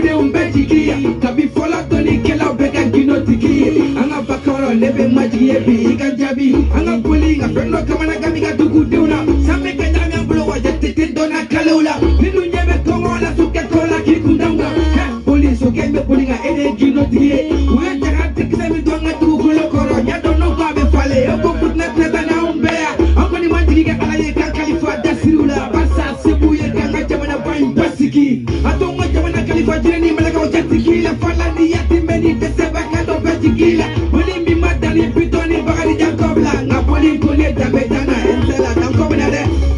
dugude umbejiki kabi fola toni kela beka ginotiki anga bakoro lebe maji ebi ganjabi anga poli nga fendo kamana gabi ga dugude una sambe kanyami ambulo wajete dona kalula ninu nyebe kongo la suke kola kikundanga poli suke me poli nga ede ginotiki uye chakati kisemi tonga dugulo koro nyado no babe fale yoko putna teta na umbea ako ni majigi ga alaye kakalifa dasirula basa sebuye kanga jamana bain basiki atonga jamana kalifa jireni malaka wajatiki la fala ni yatimeni deseba kado bejikila poli mi madani pitoni bagari jakobla nga poli kone jabe jana ensela tankobna de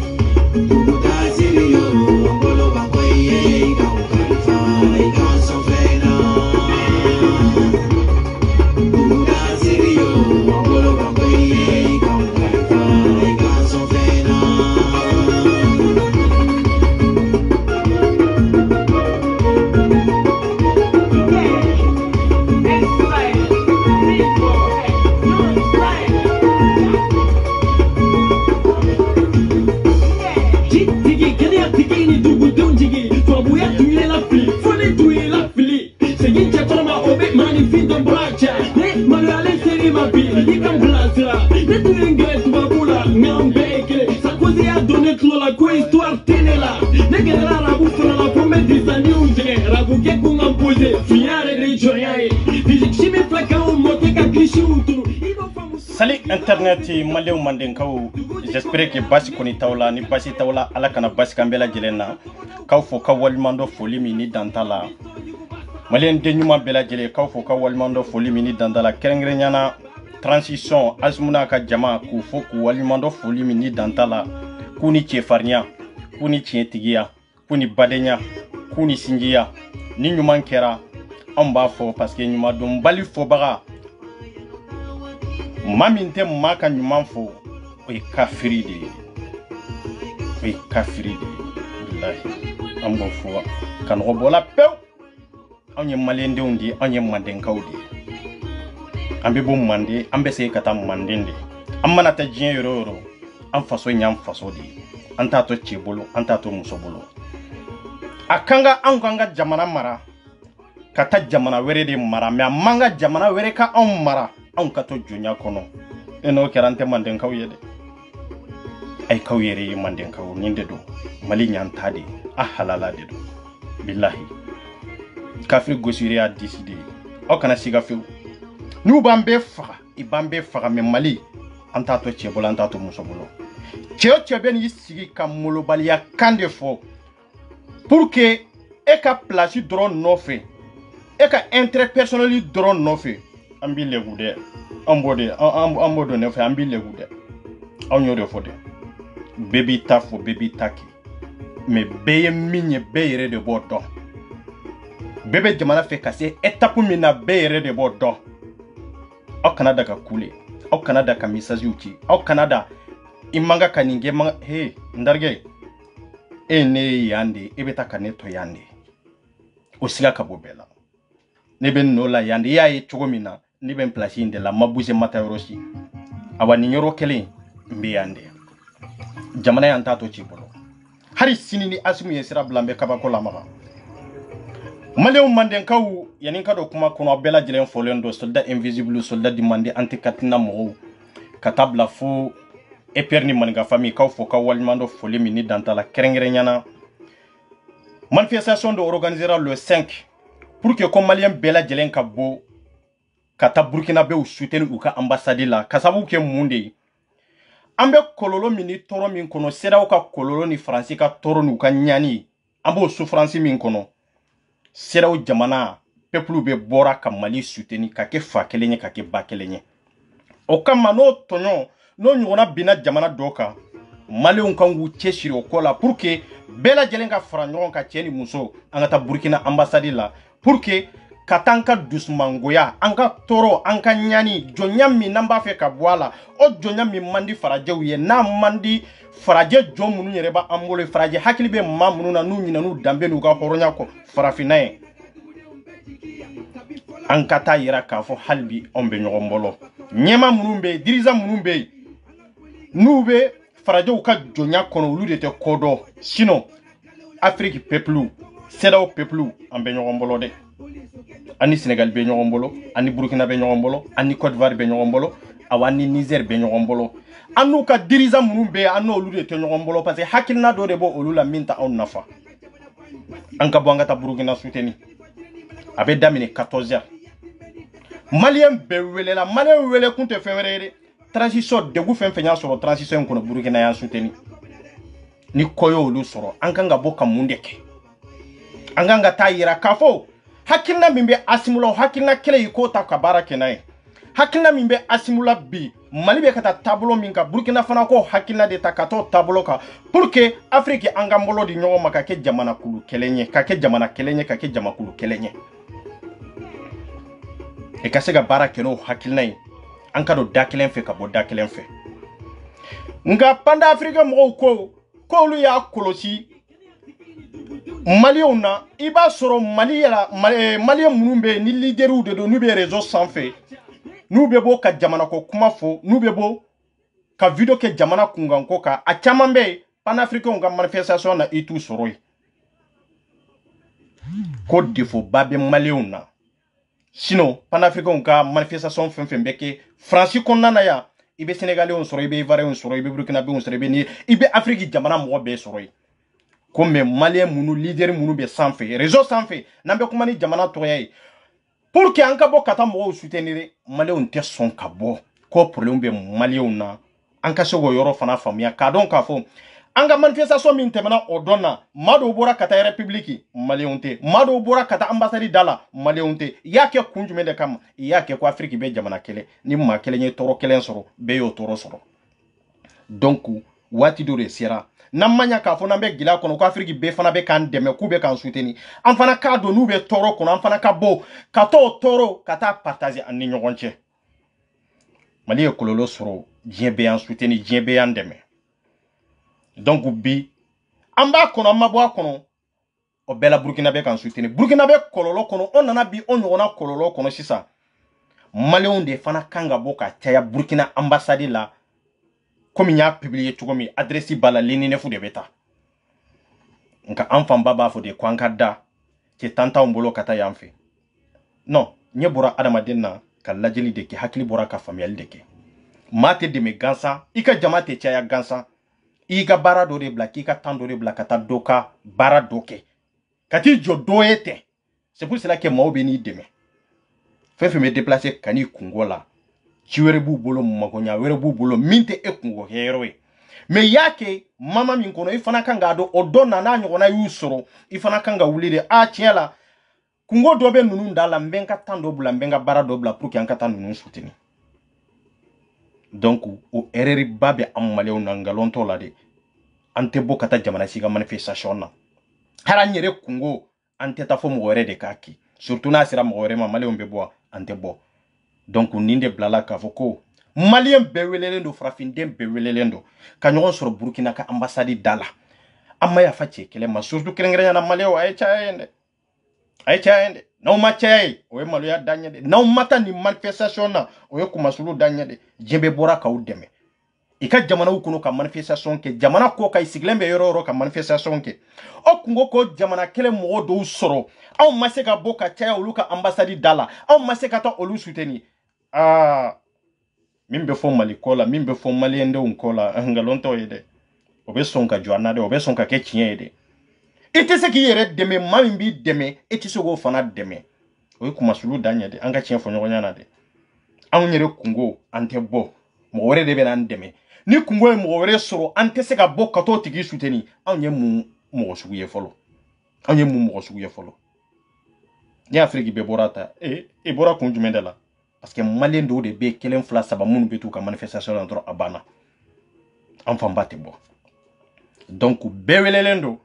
Salut internet maleu mandenkaw, j'espère que basi koni tawla ni basi tawla ala kana basi kambela jelena kaw fo ka walmando foli mini dantala malien denyuma bela jele kaw fo ka walmando foli mini dantala kerengrenyana transition azmuna ka jama ku fo ku walmando foli mini dantala kuni chefarnya kuni tigiya kuni badenya kuni sinjiya ni nyuma kera amba fo parce que nyuma dum bali fo baga maminte maka nyuma fo o kafiri de billahi ambo fo kan robola pew anye malende undi anye manden kawdi ambe bo mande ambe se kata mandende amana ta jien yororo am faso nyam faso di anta to chebolo anta to musobolo akanga anganga jamana mara kata jamana were de mara me amanga jamana were ka on mara an kato jonya kono eno kerante manden kawye de ay kawyere manden kaw ninde do mali nyanta de halala de do billahi kafri gosiri a décidé o kana siga few nu bambe faga ibambe faga me mali anta to chebolo anta to musobolo cheo cheben yisigi kamolo balia kande fo pour que e ka place drone no fe e ka intérêt personnel drone no fe ambi legude ambodo ne fe ambi legude awnyore fode baby tafo baby taki me beye minye beyere de bodo bébé jamana fe kase étape mina beyere de bodo au Canada ka kule au Canada ka message uti au Canada imanga kaninge manga he ndarge ene yande ebeta kaneto yande osiga kabobela neben no la yande yaye chogomina neben place inde la mabuze matayorosi awani nyoro kele mbe yande jamana yanta to chibolo hari sinini asimu yesira blambe kabako la mama maleu mandenkaw yanin kado kuma kono bela jilen folendo soldat invisible soldat demandé antikatina mo katabla fo eperni manga famille kaw fo ka walmando foli mini dantala kerengrenyana manifestation de organisera le 5 pour que comme malien bela jilen kabo kata Burkina be soutenir uka ambassade la kasabu ke munde ambe kololo mini toro min kono sera uka kololo ni français ka toro nuka nyani ambo souffrance min kono sera o jamana peuple be bora ka Mali soutenir ka ke fa kelenye ka ke ba kelenye o kama no tonyo no nyona bina jamana doka Mali on kan wu cheshiri o kola pour que bela jelenga franyon ka tieni muso angata Burkina ambassade la pour que katanka dusmangoya anka toro anka nyani jonyami namba fe ka boala o jonyami mandi faraje wiye na mandi faraje jomunu nyereba ambole faraje hakili be mamunu na nu nyina nu dambe nu ga horonya ko farafinae anka ta yira ka fo halbi ombe nyogombolo nyema munumbe diriza munumbe nube faraje uka jonya kono ulu de te kodo sino Afrique peuple CEDEAO peuple an bɛ ɲɔgɔn bolo dɛ ani Sénégal bɛ ɲɔgɔn bolo ani Burkina bɛ ɲɔgɔn bolo ani Côte d'Ivoire bɛ ɲɔgɔn bolo awa ni Niger bɛ ɲɔgɔn bolo an n'u ka dirigeants minnu bɛ an n'olu de tɛ ɲɔgɔn bolo parce que hakilina dɔ de b'o olu la min tɛ anw nafa an ka bɔ an ka taa Burkina soutenir a bɛ daminɛ 14h Malien bɛɛ welela Malien wele kun tɛ fɛn wɛrɛ ye dɛ transition degu fɛn fɛn y'a sɔrɔ transition in kɔnɔ Burkina y'a soutenir ni koyo olu sɔrɔ an kan ka bɔ ka mun de kɛ an kan ka taa yira k'a fɔ hakilina min bɛ Asimu la hakilina kɛlɛ yi k'o ta ka baara kɛ n'a ye hakilina min bɛ Asimu la bi Mali bɛ ka taa taabolo min kan Burkina fana ko hakilina de ta ka t'o taabolo kan pour que Afrique an ka bolo di ɲɔgɔn ma ka kɛ jamana kulu kelen ye ka kɛ jamana kelen ye ka kɛ jamakulu kelen ye e ka se ka baara kɛ n'o hakilina ye an ka don da kelen fɛ ka bɔ da kelen fɛ nka panda Afrique mɔgɔw ko olu y'a kɔlɔsi Maliens na i b'a sɔrɔ Mali yɛrɛ Malien minnu bɛ ni leaders de don n'u bɛ réseau sanfɛ n'u bɛ bɔ ka jamana ko kuma fɔ n'u bɛ bɔ ka video kɛ jamana kunkan ko kan a caman bɛ yen panafricains ka manifestation na i t'u sɔrɔ yen ko défaut ba bɛ Maliens na sinon panafricains ka manifestation fɛn fɛn bɛ kɛ France kɔnɔna na yan i bɛ Sénégalais sɔrɔ i bɛ Ivoiriens sɔrɔ i bɛ Burkinabés sɔrɔ i bɛ Afrique jamana mɔgɔ bɛɛ sɔrɔ yen ko mais Malien minnu leader minnu bɛ sanfɛ réseau sanfɛ n'an bɛ kuma ni jamana tɔgɔya ye pour que an ka bɔ ka taa mɔgɔw soutenir Maliens tɛ sɔn ka bɔ ko problème bɛ Maliens na an ka se k'o yɔrɔ fana faamuya k'a dɔn k'a fɔ an ka manifestation min tɛmɛna o dɔn na maa dɔw bɔra ka taa république Maliens tɛ maa dɔw bɔra ka taa ambassade da la Maliens tɛ i y'a kɛ kun jumɛn de kama i y'a kɛ ko Afrique bɛ jamana kelen ni maa kelen ye tɔɔrɔ kelen sɔrɔ bɛɛ y'o tɔɔrɔ sɔrɔ donc waati dɔ de sera n'an ma ɲa k'a fɔ n'an bɛ gɛlɛya kɔnɔ ko Afrique bɛɛ fana bɛ k'an dɛmɛ k'u bɛ k'an soutenir an fana k'a dɔn n'u bɛ tɔɔrɔ kɔnɔ an fana ka bɔ ka t'o tɔɔrɔ ka taa partager an ni ɲɔgɔn cɛ Mali ye kɔlɔlɔ sɔrɔ diɲɛ bɛ y'an soutenir diɲɛ bɛ y'an dɛmɛ donc bi an b'a kɔnɔ an ma bɔ a kɔnɔ o bɛɛ la Burkina bɛ k'an soutenir Burkina bɛ kɔlɔlɔ kɔnɔ o nana bi o ɲɔgɔnna kɔlɔlɔ kɔnɔ sisan Maliens de fana kan ka bɔ ka caya Burkina ambassade la comme il y a publié cogo min adresse bala Lenine fu de bɛ taa nka an fanba b'a fɔ de ko an ka da cɛ tan t'anw bolo ka taa yan fɛ non ɲɛ bɔra adamaden na ka lajɛli de kɛ hakili bɔra ka faamuyali de kɛ maa tɛ dɛmɛ gansan i ka jama tɛ caya gansan i ka baara dɔ de bila k'i ka temps dɔ de bila ka taa dɔ ka baara dɔ kɛ ka t'i jɔ dɔ ye ten c'est pour cela que maaw bɛ n'i dɛmɛ fɛn fɛn bɛ déplacer ka n'i kungo la ci wɛrɛ b'u bolo magoɲa wɛrɛ b'u bolo min tɛ e kungo kɛ yɔrɔ ye mais y'a kɛ mama min kɔnɔ i fana kan k'a dɔn o dɔ na n'a ɲɔgɔnna y'u sɔrɔ i fana kan ka wuli de tiɲɛ la kungo dɔ bɛ ninnu da la n bɛ n ka temps dɔ bila n bɛ n ka baara dɔ bila pour que an ka taa ninnu soutenir donc o erreur ba bɛ an Maliens na ngalon t'o la de an tɛ bɔ ka taa jamana si ka manifestation na hali an yɛrɛ kungo an tɛ taa fɔ mɔgɔ wɛrɛ de k'a kɛ surtout n'a sera mɔgɔ wɛrɛ ma Maliens bɛ bɔ an tɛ bɔ donc nin de bilala k'a fɔ ko Malien bɛɛ welelen don farafinden bɛɛ welelen don ka ɲɔgɔn sɔrɔ Burkina ka ambassade da la an ma yafa cɛ kɛlɛ ma surtout kɛrɛnkɛrɛnyana Maliens a ye caya yen dɛ a ye caya yen dɛ n'aw ma caya ye o ye maloya da ɲɛ de n'aw ma taa nin manifestation na o ye kumasulu da ɲɛ de diɲɛ bɛɛ bɔra k'aw dɛmɛ i ka jamanaw kɔnɔ ka manifestation kɛ jamana kɔ ka i sigilen bɛ yɔrɔ o yɔrɔ ka manifestation kɛ aw kungo ko jamana kelen mɔgɔ dɔw sɔrɔ aw ma se ka bɔ ka caya olu ka ambassade da la aw ma se ka taa olu soutenir min bɛ fɔ Mali ko la min bɛ fɔ Malien denw ko la ngalon t'o ye dɛ o bɛ sɔn ka jɔ an na dɛ o bɛ sɔn ka kɛ tiɲɛ ye dɛ i tɛ se k'i yɛrɛ dɛmɛ maa min b'i dɛmɛ i tɛ se k'o fana dɛmɛ o ye kumasulu da ɲɛ dɛ an ka tiɲɛ fɔ ɲɔgɔn ɲɛna dɛ anw yɛrɛ kungo an tɛ bɔ mɔgɔ wɛrɛ de bɛ n'an dɛmɛ ni kungo ye mɔgɔ wɛrɛ sɔrɔ an tɛ se ka bɔ ka t'o tigi soutenir anw ye mun mɔgɔ sugu ye fɔlɔ anw ye mun mɔgɔ sugu ye fɔlɔ ni Afrique bɛɛ bɔra ta i bɔra kun jumɛn de la parce que Malien dɔw de bɛ kelen fila saba minnu bɛ t'u ka manifestation la dɔrɔn a banna an fanba tɛ bɔ donc bɛɛ welelen don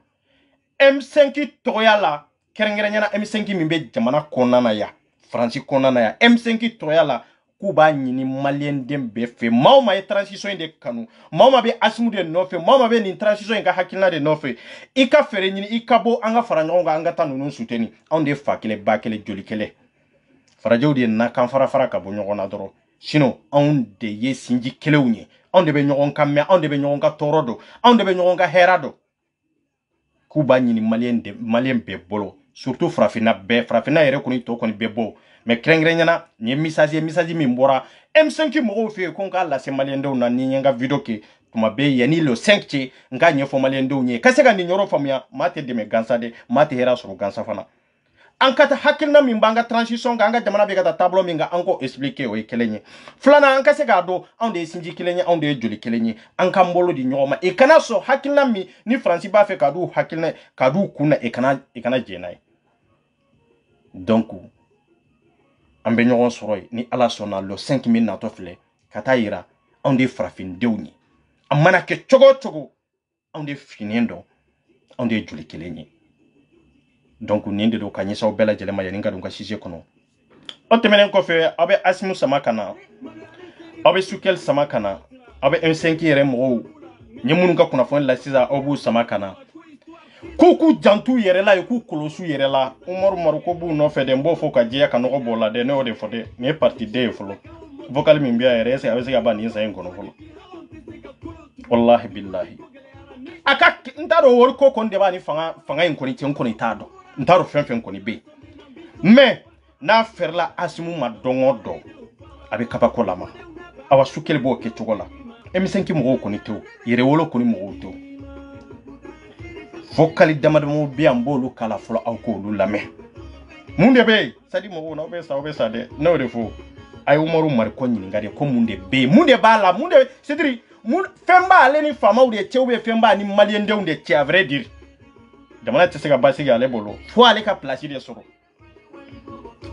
M5 tɔgɔya la kɛrɛnkɛrɛnyana M5 min bɛ jamana kɔnɔna na yan France kɔnɔna na yan M5 tɔgɔya la k'u b'a ɲini Malien den bɛɛ fɛ maa o maa ye transition in de kanu maa o maa bɛ Asimu de nɔfɛ maa o maa bɛ nin transition in ka hakilina de nɔfɛ i ka fɛɛrɛ ɲini i ka bɔ an ka fara ɲɔgɔn kan an ka taa ninnu soutenir anw de fa kelen ba kelen joli kelen farajɛw de na kan fara fara ka bɔ ɲɔgɔn na dɔrɔn sinon anw de ye sinji kelenw ye anw de bɛ ɲɔgɔn kan mɛn anw de bɛ ɲɔgɔn ka tɔɔrɔ dɔn anw de bɛ ɲɔgɔn ka hɛrɛ dɔn k'u b'a ɲini malien bɛɛ bolo surtout farafina yɛrɛ kɔni tɔ kɔni bɛɛ bɔ mais kɛrɛnkɛrɛnyana nin ye message min bɔra M5 mɔgɔw fɛ yen ko n k'a lase maliendenw na ni n ye n ka video kɛ tuma bɛɛ yanni le 5 cɛ n k'a ɲɛfɔ maliendenw ye ka se ka nin yɔrɔ faamuya maa tɛ dɛmɛ gansa dɛ maa tɛ hɛrɛ sɔrɔ gansa fana an ka hakilina min b'an ka transition kan an ka jamana bɛ ka taa tableau min kan an k'o expliquer o ye kelen ye filanan an ka se k'a dɔn anw de ye sinji kelen ye anw de ye joli kelen ye an k'an bolo di ɲɔgɔn ma i kana sɔn hakilina min ni faransi b'a fɛ k'a d'u hakilina k'a d'u kun na i kana jɛn n'a ye donc an bɛ ɲɔgɔn sɔrɔ yen ni ala sɔnna le 5 min natɔ filɛ ka taa yira anw de farafindenw ye a mana kɛ cogo o cogo anw de finien dɔn anw de ye joli kelen ye donc nin de don ka ɲɛsaw bɛɛ lajɛlen ma yanni ka don ka sise kɔnɔ o tɛmɛnen kɔfɛ aw bɛ Asimu sama ka na aw bɛ Sukɛli sama ka na aw bɛ M5 yɛrɛ mɔgɔw ɲɛ minnu ka kunnafoni la sisan aw b'u sama ka na k'u jantu yɛrɛ la ye k'u kɔlɔsi yɛrɛ la Umaru ko b'u nɔfɛ dɛ n b'o fɔ ka jɛya ka nɔgɔ bɔ la dɛ ne y'o de fɔ dɛ nin ye parti D ye fɔlɔ vocal min bɛ yan yɛrɛ est-ce que a bɛ se ka ban nin san in kɔnɔ fɔlɔ wallahi billahi a ka n t'a dɔn wari ko kɔni de b'a ni fanga in kɔni cɛ n kɔni t'a dɔn n t'a dɔn fɛn fɛn kɔni bɛ yen mais n'a fɛrɛla Asimu ma dɔn o dɔn a bɛ kabako lama awa Sukɛli b'o kɛ cogo la M5 mɔgɔw kɔni tɛ o yɛrɛwolo kɔni mɔgɔw tɛ o vocal damadamaw bɛ yan n b'olu kala fɔlɔ aw k'olu lamɛn mun de bɛ yen sadi mɔgɔw n'aw bɛ sa dɛ n'o de fɔ a ye Umaru Mariko ɲininka de ko mun de bɛ yen mun de b'a la mun de c'est-à-dire fɛn b'ale ni faamaw de cɛ ou bien fɛn b'a ni maliendenw de cɛ à vrai dire jamana tɛ se ka basigi ale bolo fo ale ka place de sɔrɔ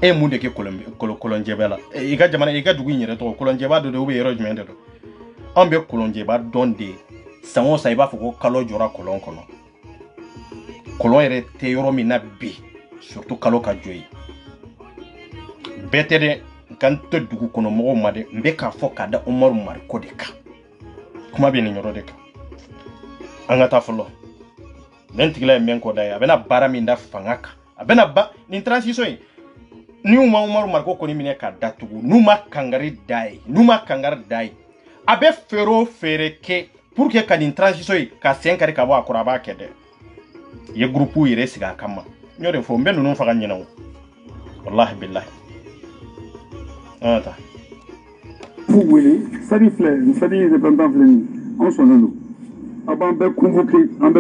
e mun de kɛ kolonjɛba la i ka jamana i ka dugu in yɛrɛ tɔgɔ kolonjɛba dɔ de ou bien yɔrɔ jumɛn de don anw bɛ kolonjɛba dɔn de san o san i b'a fɔ ko kalo jɔra kolon kɔnɔ kolon yɛrɛ tɛ yɔrɔ min na bi surtout kalo ka jɔ yen bɛɛ tɛ dɛ n kan tɛ dugu kɔnɔ mɔgɔw ma dɛ n bɛ k'a fɔ k'a da Umaru Mariko de kan kuma bɛ nin yɔrɔ de kan an ka taa fɔlɔ nin tigila ye min kɔ da ye a bɛna baara min da fanga kan a bɛna nin transition in n'u ma Umaru Mariko kɔni minɛ k'a datugu n'u ma kangari da ye a bɛ fɛɛrɛ o fɛɛrɛ kɛ pour que ka nin transition in ka sen kari ka bɔ a kɔrɔ a b'a kɛ dɛ i ye groupe yɛrɛ sigi a kama n y'o de fɔ n bɛ ninnu faga ɲɛna o wallahi billahi an ka taa vous voulez, ça dit fleur, ça dit indépendant fleur, on s'en est nous. Avant de convoquer, on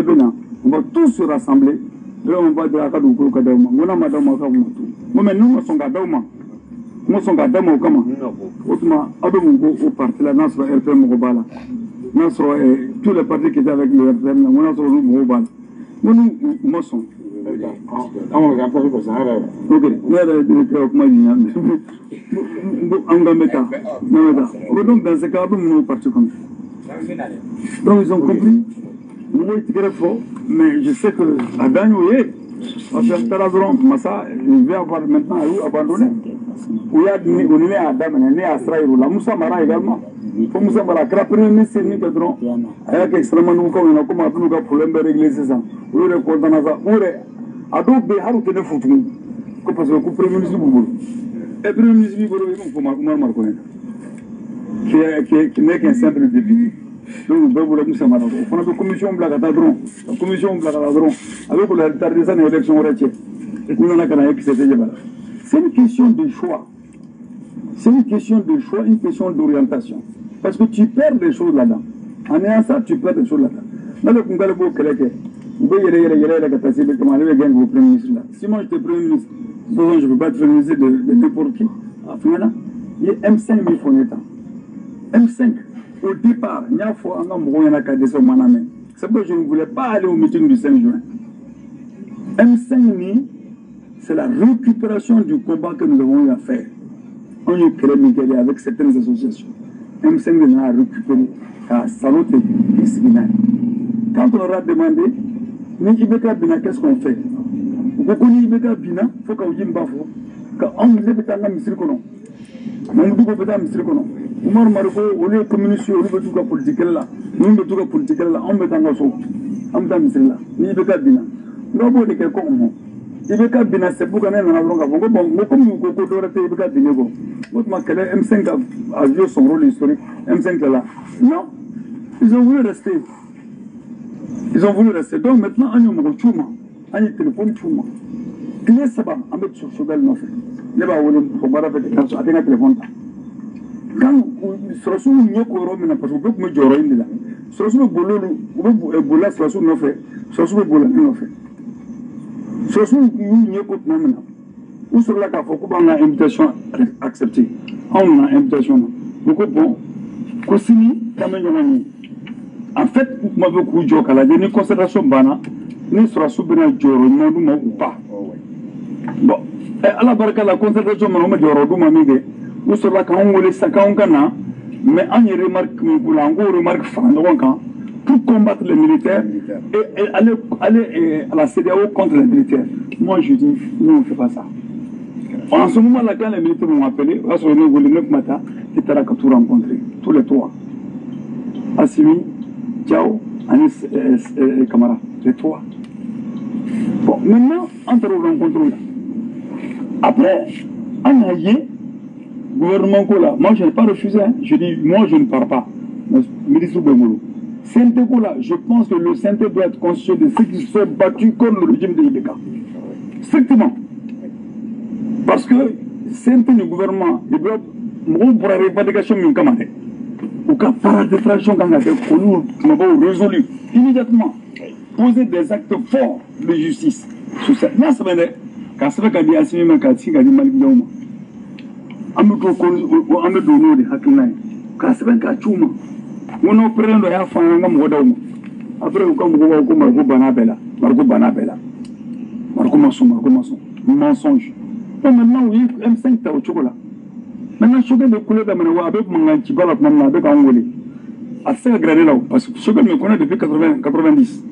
va tous se rassembler. Là, on va dire à Kadou Kadauma. On a madame Akamutu. Moi, nous, sommes Kadauma. Nous sommes Kadauma au Kama. Autrement, Adomungo au parti, la Nasra RPM Mokobala. Nasra, tous les partis qui étaient avec le RPM, on a sur le Mokobala. Nous, nous sommes. On va faire ça. Ok, nous donc dans ce cas, nous partons comme ça. Donc ils ont compris. Nous sommes très forts, mais je sais que à gagner, parce que Tarazron, Massa, il vient avoir maintenant abandonné. On est à Adam, on est à Sraïro, la Moussa Mara également. Il faut Moussa Mara, la première ministre, c'est Nidron. Avec extrêmement nous, comme on a comme un problème de régler ça. On est content à ça. Ado be haru tene futu ko parce que premier ministre bubulu et premier ministre bubulu ko Umaru Mariko qui n'est qu'un simple député donc bubulu Moussa Mara on a une commission blagata dron avec la retardation des élections retier on a kana que c'est une question de choix, une question d'orientation parce que tu perds des choses là-dedans en ayant ça tu perds des choses là-dedans dans le Congo le Québec. Si moi j'étais premier ministre, je ne peux pas être premier ministre de n'importe qui. Il y a M5 000 fonds d'État. M5, au départ, il y a c'est pourquoi je ne voulais pas aller au meeting du 5 juin. M5 c'est la récupération du combat que nous avons eu à faire. On a créé avec certaines associations. M5 a récupéré à Salote et Siginay. Quand on leur a demandé, mais Ibeka Bina, qu'est-ce qu'on fait? Vous connaissez Ibeka Bina, il faut qu'on y bafou. Quand on nous est à la miséricorde, on nous dit qu'on peut à miséricorde. Umaru Mariko, au lieu de communiquer, au lieu de tout la politique là, nous de tout la politique là, on met en gasso. On met en miséricorde là. Ni Ibeka Bina. Nous avons des quelqu'un au monde. Ibeka Bina, c'est pour qu'on ait un avron. Bon, comme nous avons été Ibeka Bina, votre quel M5 a joué son rôle historique. M5 là. Non. Ils ont voulu rester. Ils ont voulu rester. Donc maintenant, on a un téléphone chouma. Clé sabab, on met sur Chogal Nofé. Ne va pas vous faire des cartes à un téléphone. Quand Sorosu n'y a qu'au Romain, parce que beaucoup me joroin de là. Sorosu le boulot, Sorosu Nofé, Sorosu le boulot Nofé. Sorosu n'y a qu'au Namena. Où sur la café, on a invitation acceptée. On a invitation. Beaucoup bon. Kosini, Kamanyamani. En fait, je m'avais beaucoup de joke à la dernière concertation bana, ni sera souverain joro, non ou pas. Bon, à la barque la concertation, on m'a dit au mamie, où sera quand on voulait 50 ans, mais on y remarque, on remarque pour combattre les militaires et aller à la CDAO contre les militaires. Moi, je dis, nous, on ne fait pas ça. En ce moment-là, quand les militaires m'ont appelé, on va se réunir le 9 matin, et tu as tout rencontré, tous les trois. Assimi, Ciao, Anis Camara, les trois. Bon, maintenant, entre nous rencontrons là. Après, en aillé, gouvernement là, moi je n'ai pas refusé, hein. Je dis, moi je ne pars pas. Ministre Bengoulou. Synthé là, je pense que le synthé doit être constitué de ceux qui se sont battus contre le régime de l'IBK. Strictement. Parce que synthé du gouvernement, il doit pour la revendication de Kamade. Ou qu'à paradétration quand on a fait résolu immédiatement poser des actes forts de justice sur cette masse. Quand ça fait qu'il y a assigné ma carte, il y a des maladies. On me donne des hackney. Quand ça fait qu'il y a on a pris un enfant, on a moderne. Après, on a Marco Banabella. Marco Masson. Mensonge. Maintenant, oui, M5 t'as au chocolat. Maintenant, je suis de couleur avec mon antibal avec Angolais. À ça, agréé là, parce que je me connais depuis 90.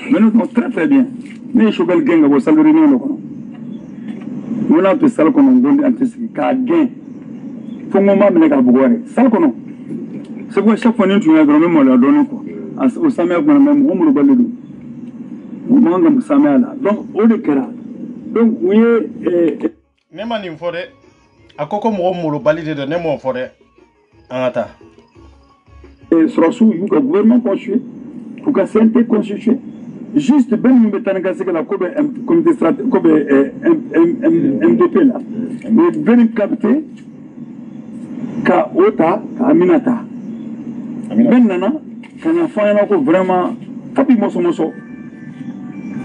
Maintenant, très très bien. Mais je suis un gang à salarié. On a fait ça qu'on a donné un test qui a gagné. Faut que je me boire. Ça qu'on a. C'est quoi chaque fois que tu as donné, on l'a donné quoi. Au Samer, on a même on le balai. On manque le Samer là. Donc, au décret. Donc, oui. Même en forêt. A koko mo balide de nemo forêt angata et surasu yu ka gouvernement constitué pour ka CNT constitué juste ben mbetanga c'est que la comité stratégique comme MDP là mais ben capté ka ota ka aminata ben nana kana fana ko vraiment tapi moso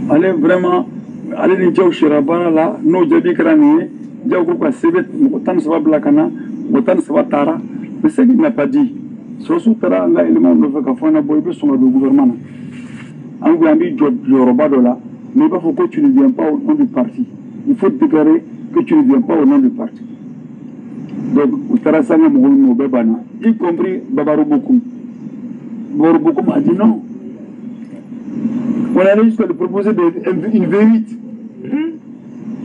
allez vraiment aller ni jaw shirabana là no jadi krani Diago quoi c'est autant ça va blacana autant ça va tara mais ce qu'il n'a pas dit surtout tara là il m'a fait qu'à faire un boy sur le gouvernement en Gambie Yoruba là mais il faut que tu ne viens pas au nom du parti il faut déclarer que tu ne viens pas au nom du parti donc Outara Sanga Mounou Bebana y compris Babarou Bokoum a dit non on allait jusqu'à lui proposer une V8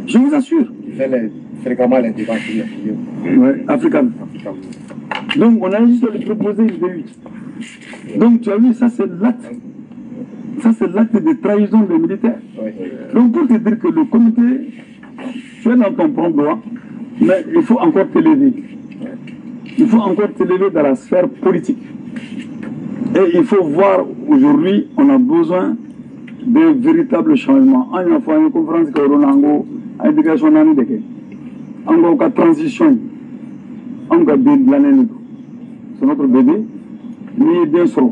je vous assure fréquemment les débats qui africain. Donc on a juste à lui proposer une V8. Donc tu as vu, ça c'est l'acte. Ça c'est l'acte de trahison des militaires. Oui. Donc pour te dire que le comité, tu es dans ton propre droit, mais il faut encore t'élever. Il faut encore t'élever dans la sphère politique. Et il faut voir aujourd'hui, on a besoin d'un véritable changement. On a fait une conférence que Ronango a éducation dans l'année. On a une transition. On a de l'année. C'est notre bébé. Ni bien sûr.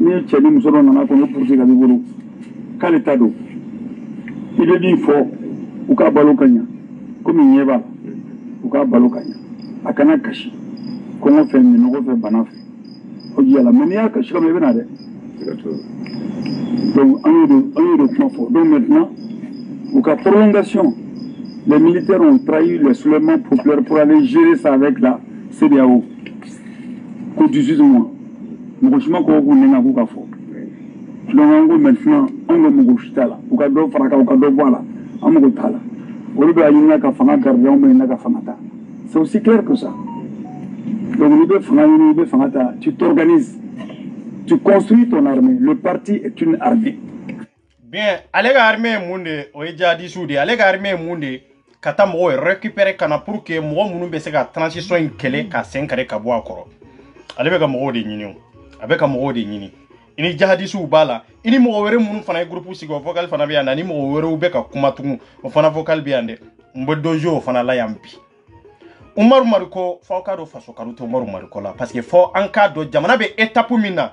Ni Tchèli Moussoro n'en a connu pour dire à l'Ivoire. Quel état d'eau? Il est dit fort. Ou qu'à Balokanya. Comme il n'y a pas. Ou qu'à Balokanya. À Kanakashi. Comment faire mieux? Nous fait Banaf. On dit à la manière que je suis comme il venait. Donc, on est de point fort. Donc maintenant, au cas de prolongation, les militaires ont trahi le soulèvement populaire pour aller gérer ça avec la CDAO. Pour 18 mois. Donc, maintenant, on c'est aussi clair que ça. Donc, tu t'organises. Tu construis ton armée. Le parti est une armée. Bien, allez armée monde, oeja dissoudé, allez armée monde, kata mo récupérer kana pour que mo munu be se ka transition kele ka 5 ka bo akoro. Allez be ka mo de nyini, avec ka mo de nyini. ini jihadisu bala ini mo were mun fana groupe sigo vocal fana bianda ni mo were ube ka kuma tugu o fana vocal biande mbodojo fana la yampi Umar Mariko fauka do faso karuto Umar Mariko la parce que fo anka do jamana be étape mina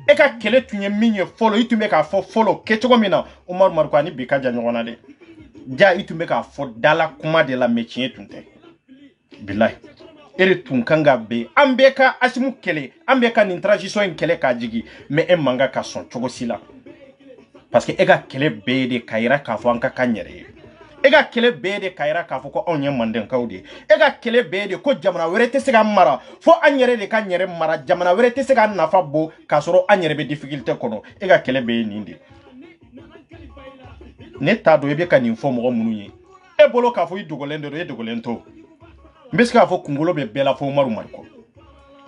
e ka kele tunye minye follow itumbe ka fo follow kechogo mina Umar Mariko ani bika janyona de ja itumbe ka fo dala kuma de la métier tunte billahi ere tunkanga be ambeka asimu kele ambeka ni transition kele ka jigi mais e manga ka son chogo sila parce que e ka kele be de kaira ka fo anka kanyere ega kele bede kaira ka fo ko onye manden kawdi ega kele bede ko jamana were te sega mara fo anyere de ka nyere mara jamana were te sega nafa bo ka soro anyere be difficulté kono ega kele be nindi ne ta do ebe ka ni fo mo mununyi e bolo ka fo idugolendo do idugolento mbeska fo kungolo be bela fo maru marko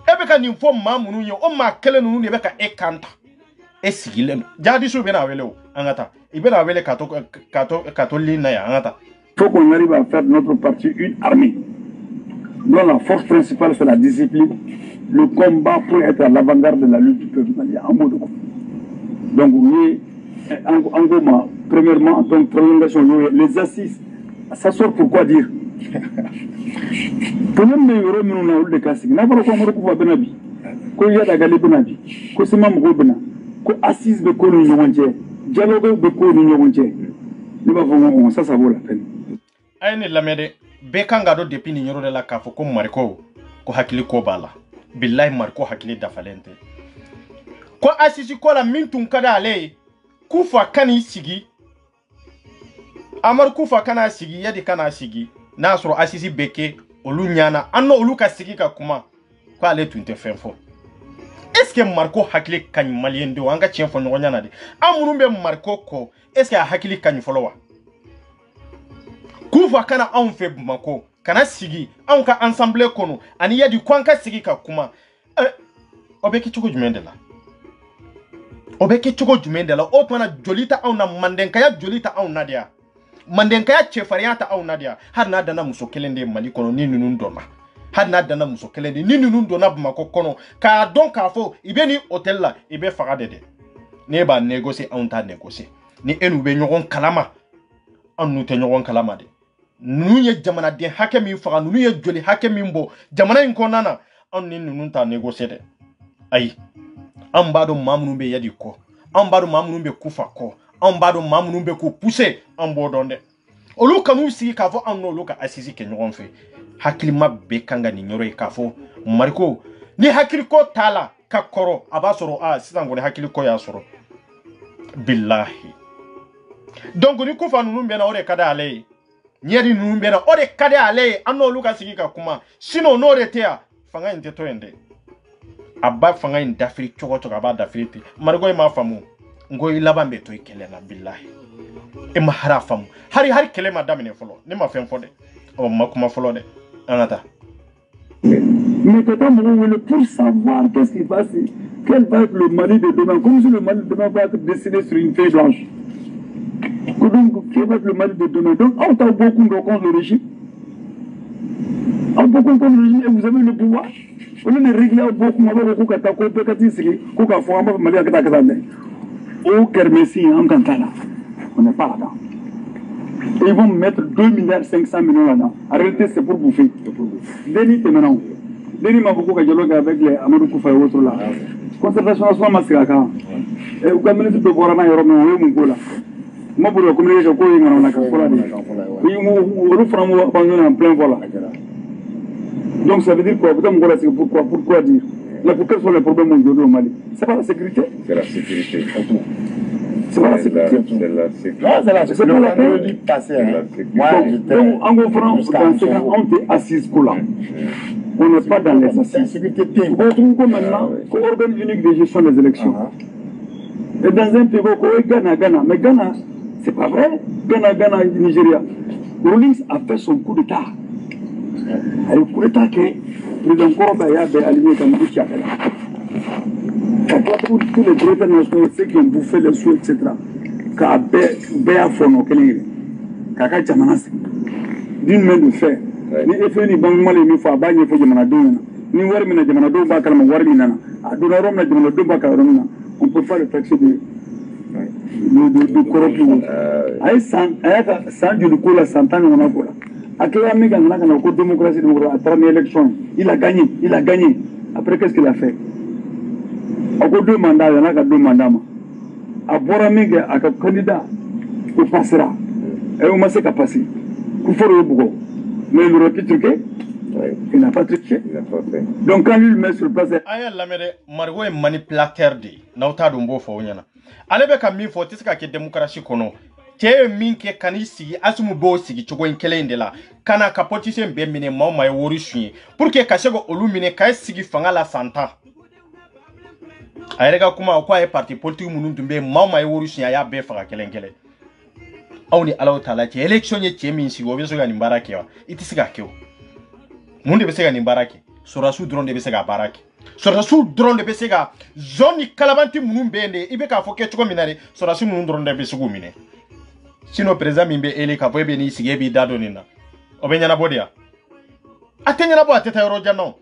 ebe ka ni fo ma mununyi o ma kele nunu ebe ka e kanta e sigile jadi su be na wele o angata il faut qu'on arrive à faire de notre parti une armée dont la force principale c'est la discipline, le combat pour être à l'avant-garde de la lutte du peuple malien en mode combat. Donc oui, en gros, premièrement, donc prolongation, les assises, ça sort pour quoi dire? Quand même les euros nous n'avons pas de classique, n'a pas comment recouvrir Benabi, quand il y a la galère Benabi, quand c'est même Robena, quand assise de quoi nous avons dialogue beaucoup de nous ça vaut la peine. Aïe la mede bekanga do depuis ni nyoro de la kafo ko mariko ko hakili ko bala billahi mariko hakili dafalente ko asisi ko la mintun kada ale kufa kani sigi amar kufa kana sigi yadi kana sigi nasro asisi beke olu nyana anno olu ka sigi ka kuma ko ale tunte fenfo. Est-ce que Marco hakili kanyi malien de wanga chien fo nyonya na de amurumbe Marco ko est-ce que hakili kanyi followa kufa kana on fe Bamako kana sigi on ka ensemble kono ani yadi kwanka sigi ka kuma obeki chuko jumendela o twana jolita au na mandenka ya jolita au nadia mandenka ya chefariata au nadia har na dana muso kelende mali kono ni nunu ndona hadna dana muso kelende ni nunu dona Bamako kono ka don ka fo ibeni hotel la ibe faga dede ne ba négocier on ta négocier ni enu be nyogon kalama on nu te nyogon kalama de nu ye jamana de hake mi faga nu ye joli hake mi mbo jamana in konana on ni nunu ta négocier de ay an bado mamunu be yadi ko an bado mamunu be kufa ko an bado mamunu be ko pousser an bodonde olu kanu sigi ka fo an no lu ka assisi ke nyogon fe hakilima be kanga ni nyoro ikafo mariko ni hakiliko tala ka koro abasoro sisan ngone hakiliko ya soro billahi donc ni kufa nunu be na ore kada ale nyeri nunu be na ore kada ale anno luka sigika kuma sino no retea fanga inte to ende abba fanga in dafri chogo chogo aba dafri mariko ma famu ngo ilaba mbe to ikele na billahi e ma harafamu hari kele madame ne folo ni ma fen fode o makuma folo de anata. Mais pour savoir qu'est-ce qui passe, quel va être le Mali de demain, comme si le Mali de demain va être dessiné sur une feuille blanche. Donc, quel va être le Mali de demain? Donc, on a beaucoup de contre le régime. On beaucoup contre le régime et vous avez le pouvoir. On a réglé beaucoup au Kermessi en Kantala. On n'est pas là-dedans. Et ils vont mettre 2,5 milliards là-dedans. En réalité, c'est pour bouffer. Denis, c'est maintenant. Denis m'a beaucoup dialogué avec les Amadou Koufa et autres là. Concertation nationale Masiraka. Et vous avez dit que vous avez un Mongola. Moi, pour la communication, je suis en plein vol. Donc, ça veut dire quoi? Pourquoi dire? Là, pour quels sont les problèmes aujourd'hui au Mali? C'est pas la sécurité? C'est la sécurité. C'est pas la sécurité. C'est la sécurité. C'est pour la sécurité. Donc, en gros, dans ce cas, on est assise pour là. On n'est pas dans les assises. On trouve maintenant l'organe unique de gestion des élections. Et dans un pays comme Ghana, mais Ghana, c'est pas vrai. Ghana, Nigeria. Rawlings a fait son coup d'État. Le coup d'État que le président Koroba a aligné comme tout ça. Tous les directeurs nationaux, ceux qui ont bouffé les sous, etc. Quand Béa Fono, Kaka Chamanasi, d'une main de fer. Ni effet ni banquement les fois, bagné faut Jamanadou, ni Warmina Jamanadou Bakalama Warmina, Adunarom la Jamanadou Bakalomina, on ne peut pas le taxer de corruption. Sans du coup, la centaine, on a quoi. À quel moment il a la démocratie, à travers l'élection, il a gagné. Après, qu'est-ce qu'il a fait? Il y a 2 mandats, il y en a 2 mandats. À Boramig, à un candidat, il passera. Et on m'a pas passé. Il faut le bourreau. Mais il aurait pu truquer. Il n'a pas truqué. Donc quand lui met sur place. Aya lamere Margot est manipulateur de. Nauta dombo fo nyana. Ale be ka mi fo tisika ke démocratie kono. Te min ke kanisi asumu bo sigi chogo nkele ndela. Kana ka politicien be mine ma e wori sui. Pour que kasego olu mine ka sigi fanga la santa. Ayrega kuma ko ay parti politique munun tumbe ma e wori sui ya be faga kelenkele. Awni alaw taala ti election ye ti min sigi obeso ga ni barake wa. Itisiga kew. Monde be sega ni barake. Sorasu drone de be sega barake. Sorasu drone de be sega zone kalabanti munun bende ibe ka fo ke choko minare sorasu munun drone de be sugu mine. Sino président mimbe ele ka boy be ni sige bi dado nina. Obenya bodia. Atenya na bo ateta yoro jano.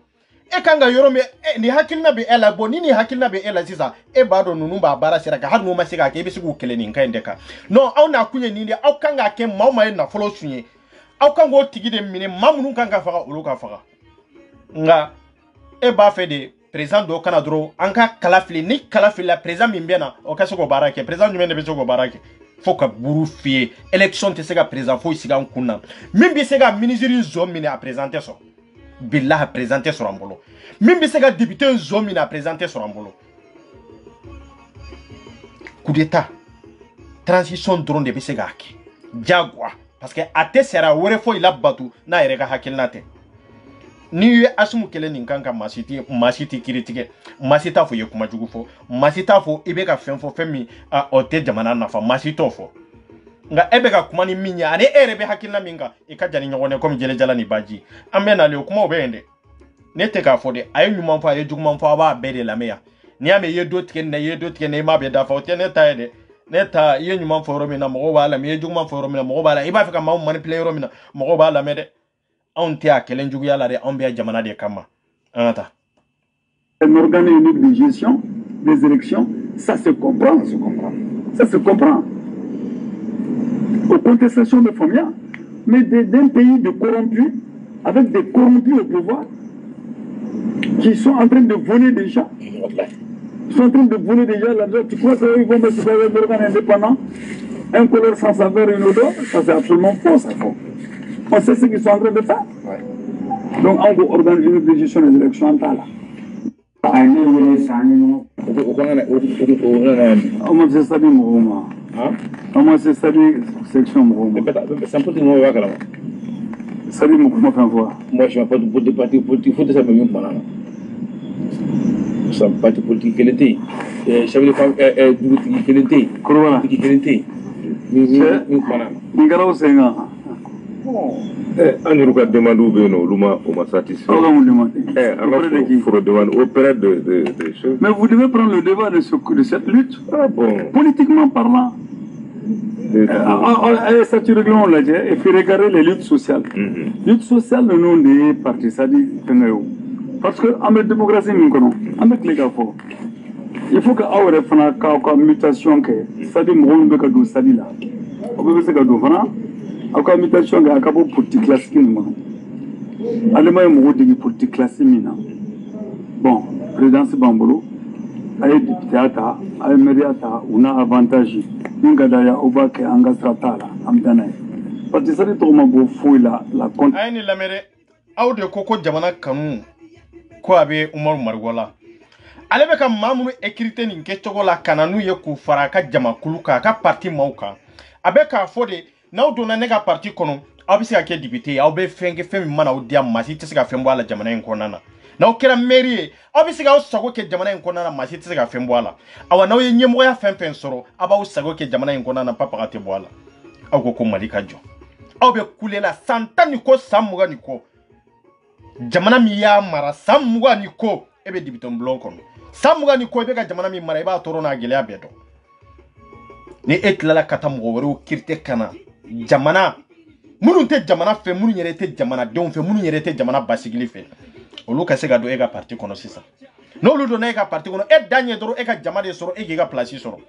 E kanga yoro me ni hakilna be ela boni ni hakilna be ela sisa e bado nunu ba bara sira ka har no masiga ke be sugu kele ni nka ndeka. No au na kunye ni au kanga ke mauma na follow sunye. Au kango tigide mine mamunu kanga faga uluka faga. Nga e ba fe de président do kana dro anka kalafili ni kalafili la président mimbena o kaso go barake président nyumene be go barake foka buru fie élection te sega président fo isiga nkuna mimbi sega ministre zo mine a présenter so billah présenter so rambolo mimbi sega député zo mine a présenter so rambolo coup d'état transition drone de besega ki jagwa parce que ate sera wore fo ila batu na erega hakilnate ni asumu kele ninkanka masiti critique masita fo yekuma jugu fo masita fo ibeka fenfo femi a ote jamana nafa masito fo nga ebeka kuma ni minya ane erebe hakilna minga ikajani nyogone comme jele jala ni baji amena le kuma obende nete ka fo de ayi nyuma fo ayi juguma fo ba bede la meya ni ame yedo tike ne ma be da fo te neta ede neta ye nyuma fo romina mo ba la me juguma fo romina mo ba la iba fika ma manipulate romina mo ba la mede on tia kelen jugu yala de on be jamana de kama anta un organe unique de gestion des élections, ça se comprend, ça se comprend. Aux contestations de Fomia, mais d'un pays de corrompus, avec des corrompus au pouvoir, qui sont en train de voler des gens. Ils sont en train de voler des gens là-dedans. Tu crois qu'ils vont mettre sur un organe indépendant, un couleur sans saveur et une odeur? Ça c'est absolument faux, ça faux. On sait ce qu'ils sont en train de faire. Ouais. Donc, on organise une gestion des élections en temps là. Section moi je m'appelle pour des partis politiques, il faut ça me malade. Ça parti politique quel était chef de femme quel était corona quel était on regarde demander l'uma satisfait. Il faut demander auprès de choses. Mais vous devez prendre le débat de cette lutte. Ah bon. Politiquement parlant. Ça tu règles, on l'a dit, et puis regarder les luttes sociales. Lutte sociale, le nom des partis, ça dit parce que en démocratie, avec les gars, il faut qu'il y ait une mutation, ça dit, ça dit là. On peut faire ça. Aka mutation ga akabo politique classique ma alema mo digi politique classique mina bon présidence bambolo ay député ata ay maire ata una avantage ngada ya obake anga stratala amdana parce que ça to ma bo fo la compte ay ni lamere awde koko jamana kanu ko abe Umar Margola alebe ka mamunu écrité ni nke togola kananu ye ku faraka jama kuluka ka parti mauka abe ka fode now dona nega parti kono abisi ake député awbe fenge femi mana odia masi tisika fembo ala jamana en konana now kera mairie abisi ga usago ke jamana en konana masi tisika fembo ala awa now ye nyemo ya fempen soro aba usago ke jamana en konana papa gate boala ago ko malika jo awbe kulela santani ko samuga ni ko jamana mi ya mara samuga ni ko ebe député blonko samuga ni ko ebe ga jamana mi mara eba toro na gele abedo ni etlala kata mo woro kirte kana jamana munu te jamana fe munu yere te jamana don fe munu yere te jamana basigili fe olu ka se ga do ega parti kono sisa n'olu donna e ka parti kono e dagne doro e ka jama de soro e ki ka place soro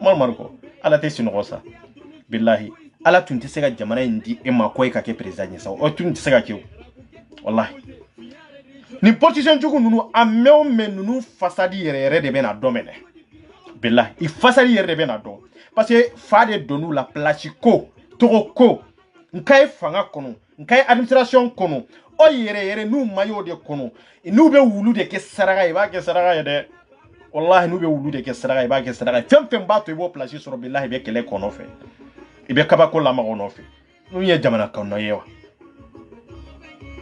marko ala te sinogo sa billahi ala tun tɛ se ka jamana in di e ma ko e ka kɛ président ye sa o tun tɛ se ka kɛ wallahi ni politicien jugu nunu a mɛn nunu fasadi yɛrɛ de bɛna dɔn mɛnɛ billahi i fasadi yɛrɛ de bɛna dɔn parce que fa de donn'u la place ko togo ko nka ye fanga kɔnɔ nka ye administration kɔnɔ o yɛrɛ n'u ma y'o de kɔnɔ n'u bɛ wulu de kɛ saraka i b'a kɛ saraka ye dɛ wallahi n'u bɛ wulu de kɛ saraka i b'a kɛ saraka ye fɛn fɛn b'a to i b'o place sɔrɔ billahi i bɛ kɛlɛ kɔnɔ fɛ i bɛ kabako lamɔgɔ nɔfɛ n'u ye jamana kɔnɔ ye wa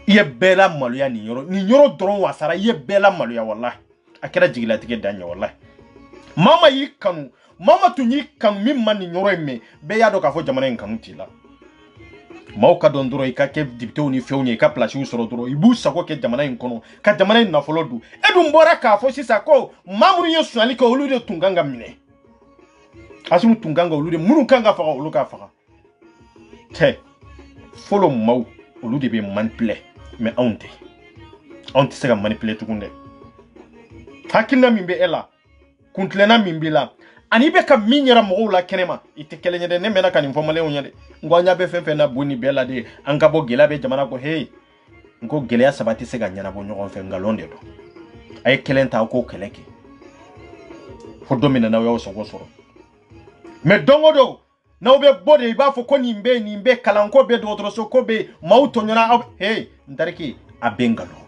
i ye bɛɛ la maloya nin yɔrɔ dɔrɔn wasara i ye bɛɛ la maloya wallahi a kɛra jigilatigɛ dan ye wallahi mama y'i kanu mama tun y'i kanu min ma nin yɔrɔ in mɛn bɛɛ y'a dɔn k'a fɔ jamana in kanu t'i la maaw ka dɔn dɔrɔn i ka kɛ députéw ni fɛnw ye i ka place sɔrɔ dɔrɔn i b'u sago kɛ jamana in kɔnɔ ka jamana in nafolo dun e dun bɔra k'a fɔ sisan ko maa minnu ye suɲɛli kɛ olu de tun kan ka minɛ Asimu tun kan ka olu de minnu kan ka faga olu ka faga tɛ fɔlɔ maaw olu de bɛ manipuler mais anw tɛ se ka manipuler tugun dɛ hakilina min bɛ e la kuntilenna min b'i la ani bɛ ka min yɛrɛ mɔgɔw la kɛnɛma i tɛ kelen ye dɛ ne mɛnna ka nin fɔ maliyɛnw ɲɛ dɛ n ko an ɲa bɛ fɛn fɛn na bon nin bɛɛ la de an ka bɔ gɛlɛya bɛ jamana ko hey n ko gɛlɛya saba tɛ se ka ɲɛnabɔ ɲɔgɔn fɛ nkalon de don a ye kelen ta aw k'o kɛlɛ kɛ fo don min na n'aw y'aw sago sɔrɔ mais don o don n'aw bɛ bɔ de i b'a fɔ ko nin bɛ kalanko bɛ dɔgɔtɔrɔso ko bɛ maaw tɔɲɔna aw hey n tariki a bɛ nkalon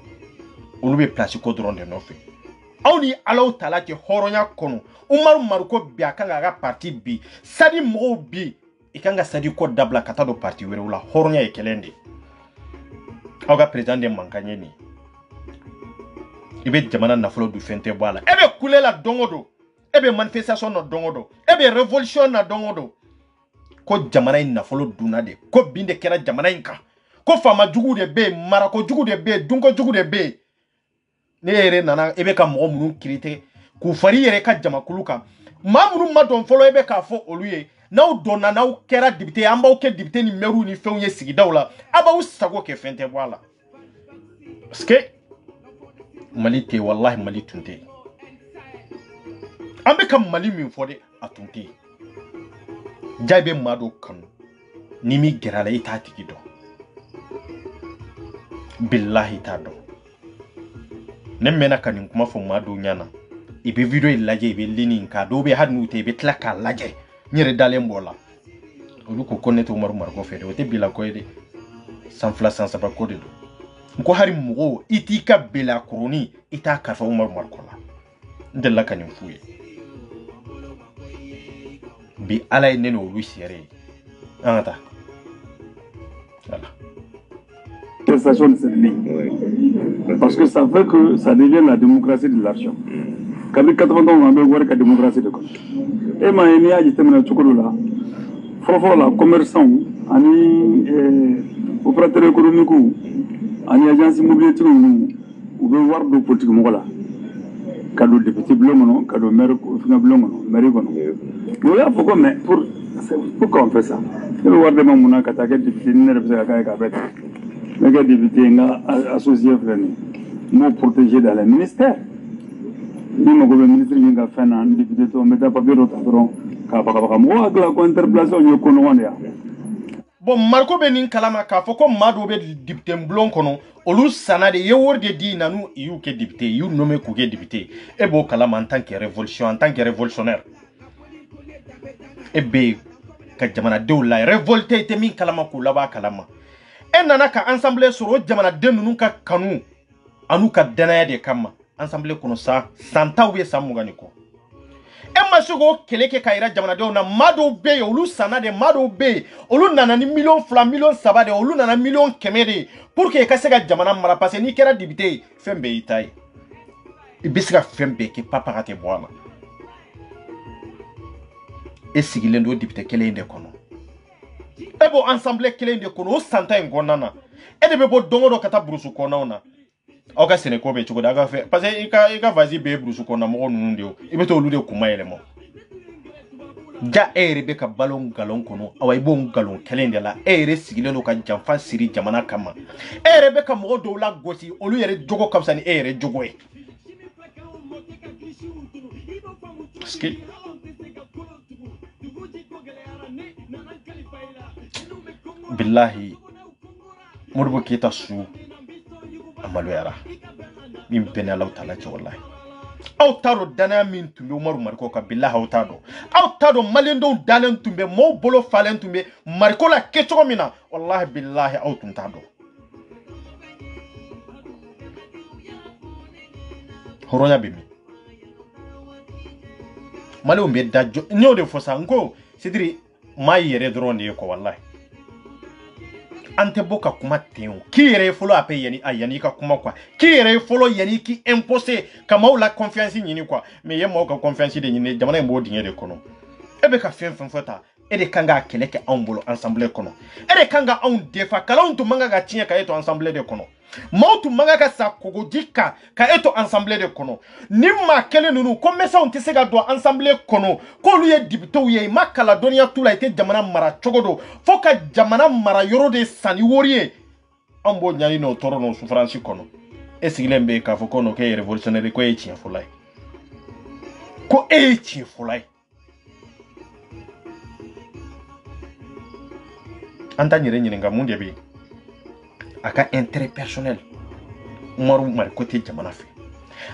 olu bɛ place ko dɔrɔn de nɔfɛ aw ni alaw tala tɛ hɔrɔnya kɔnɔ Umaru Mariko bi a kan ka parti bi sadi mɔgɔw bi i kan ka sadi ko dabila ka taa don parti wɛrɛw la hɔrɔnya ye kelen de aw ka président de mankan ye nin i bɛ jamana nafolo du fɛn tɛ bɔ a la e bɛ kule la don o don e bɛ manifestation na don o don e bɛ révolution na don o don ko jamana in nafolo dunna de ko bin de kɛra jamana in kan ko faama jugu de bɛ yen marako jugu de bɛ yen dunko jugu de bɛ yen ne yɛrɛ nana e bɛ ka mɔgɔ minnu kirite k'u fari yɛrɛ ka jamakulu kan maa minnu ma dɔn fɔlɔ e bɛ k'a fɔ olu ye n'aw dɔnna n'aw kɛra député an b'aw kɛ député ni maire ni fɛnw ye sigidaw la a b'aw sago kɛ fɛn tɛ bɔ a la parce que Mali tɛ wallahi Mali tun tɛ an bɛ ka Mali min fɔ de a tun tɛ jaa i bɛ maa dɔ kanu ni min gɛrɛ a la i t'a tigi dɔn billahi i t'a dɔn ne mɛnna ka nin kuma fɔ maa dɔw ɲɛna i bɛ video in lajɛ i bɛ lini k'a dɔw bɛ hali n'u tɛ i bɛ tila k'a lajɛ n yɛrɛ dalen b'o la olu ko ne tɛ Umaru Mariko fɛ dɛ o tɛ bila ko ye dɛ san 2 san 3 ko de don n ko hali mɔgɔw i t'i ka bela kuruni i t'a kalifa Umaru Mariko la n delila ka nin f'u ye bi ala ye ne n'olu siyɛrɛ ye an ka taa voilà. Prestation de cette ligne. Parce que ça fait que ça devient la démocratie de l'argent. Quand 80 ans, on a voir la démocratie de quoi. Et ma aînée a dit que là, faut la commerçant, ani opérateur économique, ani agence immobilière, ou bien voir de politique mongola. Cadeau député blanc, cadeau maire blanc, maire blanc. Voilà pourquoi, mais pourquoi on fait ça? Il faut voir des mamans qui attaquent député, ne représente pas avec. Les gars députés associés m'ont protégé dans le ministère. Ni mon ministre qui a fait un député, on met un papier au tableau. Moi, la interpellation, je connais. Bon, Marco Benin Kalama, k'a fɔ ko maa dɔw bɛ député bulon kɔnɔ olu sanna de ye wari de di nanu i y'u kɛ député i y'u nommé k'u kɛ député e b'o kalama en tant que révolutionnaire e bɛ ka jamanadenw la révolté tɛ min kalama k'u labɔ kalama e nana ka assemblée sɔrɔ o jamanaden ninnu ka kanu an'u ka danaya de kama assemblée kɔnɔ san ta ou san 20 kɔ e ma se k'o kɛlɛ kɛ ka yira jamanadenw na maa dɔw bɛ yen olu sanna de maa dɔw bɛ yen olu nana ni miliyɔn 2 miliyɔn 3 de olu nana miliyɔn 100 de pour que i ka se ka jamana mara parce que n'i kɛra député ye fɛn bɛɛ y'i ta ye i bɛ se ka fɛn bɛɛ kɛ papa ka tɛ bɔ a la e sigilen don député kelen in de kɔnɔ e b'o assemblée kelen de kɔnɔ o san ta in kɔnɔna na e de bɛ bɔ don o don ka taa burusu kɔnɔnaw na aw ka sɛnɛko bɛ cogo di aw ka fɛ parce que i ka vasi bɛɛ ye burusu kɔnɔna mɔgɔ ninnu de ye i bɛ taa olu de kuma yɛlɛma ja e yɛrɛ bɛ ka balo nkalon kɔnɔ awa i b'o nkalon kelen de la e yɛrɛ sigilen don ka janfa siri jamana kama e yɛrɛ bɛ ka mɔgɔ dɔw la gosi olu yɛrɛ jogo ka fisa ni e yɛrɛ jogo ye Ski. Billahi Modibo Keita su amalu yara min bene Allah taala ce wallahi aw taro dana min tumbe Umaru Mariko ka billahi aw taro malendo dalen tumbe mo bolo falen tumbe Mariko la kecho mina wallahi billahi aw tun tado horonya bimi male o mbedda nyo de fosa ngo sidiri mai yere drone ko wallahi ante boka kuma tenu ki yere folo ape yani ka kuma kwa ki yere folo yani ki imposé kama la confiance nyini kwa me ye mo ka confiance de nyini jamana mbo dinye de kono ebe ka fen fota ede kanga keleke ambolo ensemble kono ede kanga on defa kala on to manga ga tinya ka eto ensemble de kono mautu manga ka sa kogodika ka eto ensemble de kono nimma kele nunu comme ça on tise ga do ensemble kono ko lu ye dibito ye makala donia tula ite jamana mara chogodo foka jamana mara yoro de sani worie ambo nyani no toro no souffrance kono esigilembe ka foko no ke révolutionnaire ko e chien fulai ko e chien fulai anta nyere nga munde bi aka intérêt personnel Umaru Mariko te jamana fe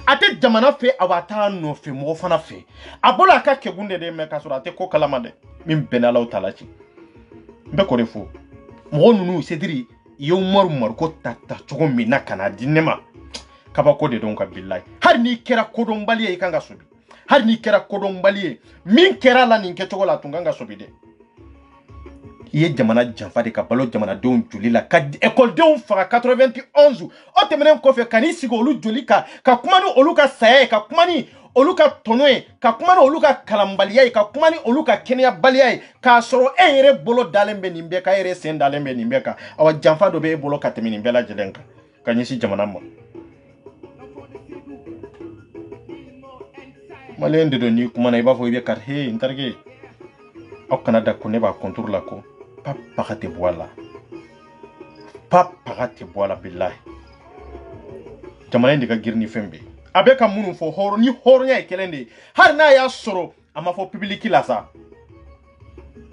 ate jamana fe awata no fe mo fana fe abola aka kegunde de me kasura ate ko kalama de min benala utalachi mbe ko refo mo nunu sediri yo Umaru Mariko tata chogo mina kana dinema kaba ko de don ka billahi har ni kera kodon baliye ikanga sobi har ni kera kodon baliye min kera la ni ke chogo la tunganga sobi de ye jamana janfa de ka balo jamana don joli la ka école don fa 91 o temenen ko fe kani sigo olu joli ka kumani olu ka saye ka kumani olu ka tonoe ka kumani olu ka kalambaliya ka kumani olu ka kenya baliya ka soro ere bolo dalembe nimbe ka ere sen dalembe nimbe ka awa janfa do be bolo ka temini bela jelenka ka nyisi jamana ma malende do ni kumana iba fo ibe kar he intarge okana da ko ne ba contour la ko papa te boala billahi jamana ndika girni fembe abeka munu fo horo ni horo nya ekelende har na ya soro ama fo public la sa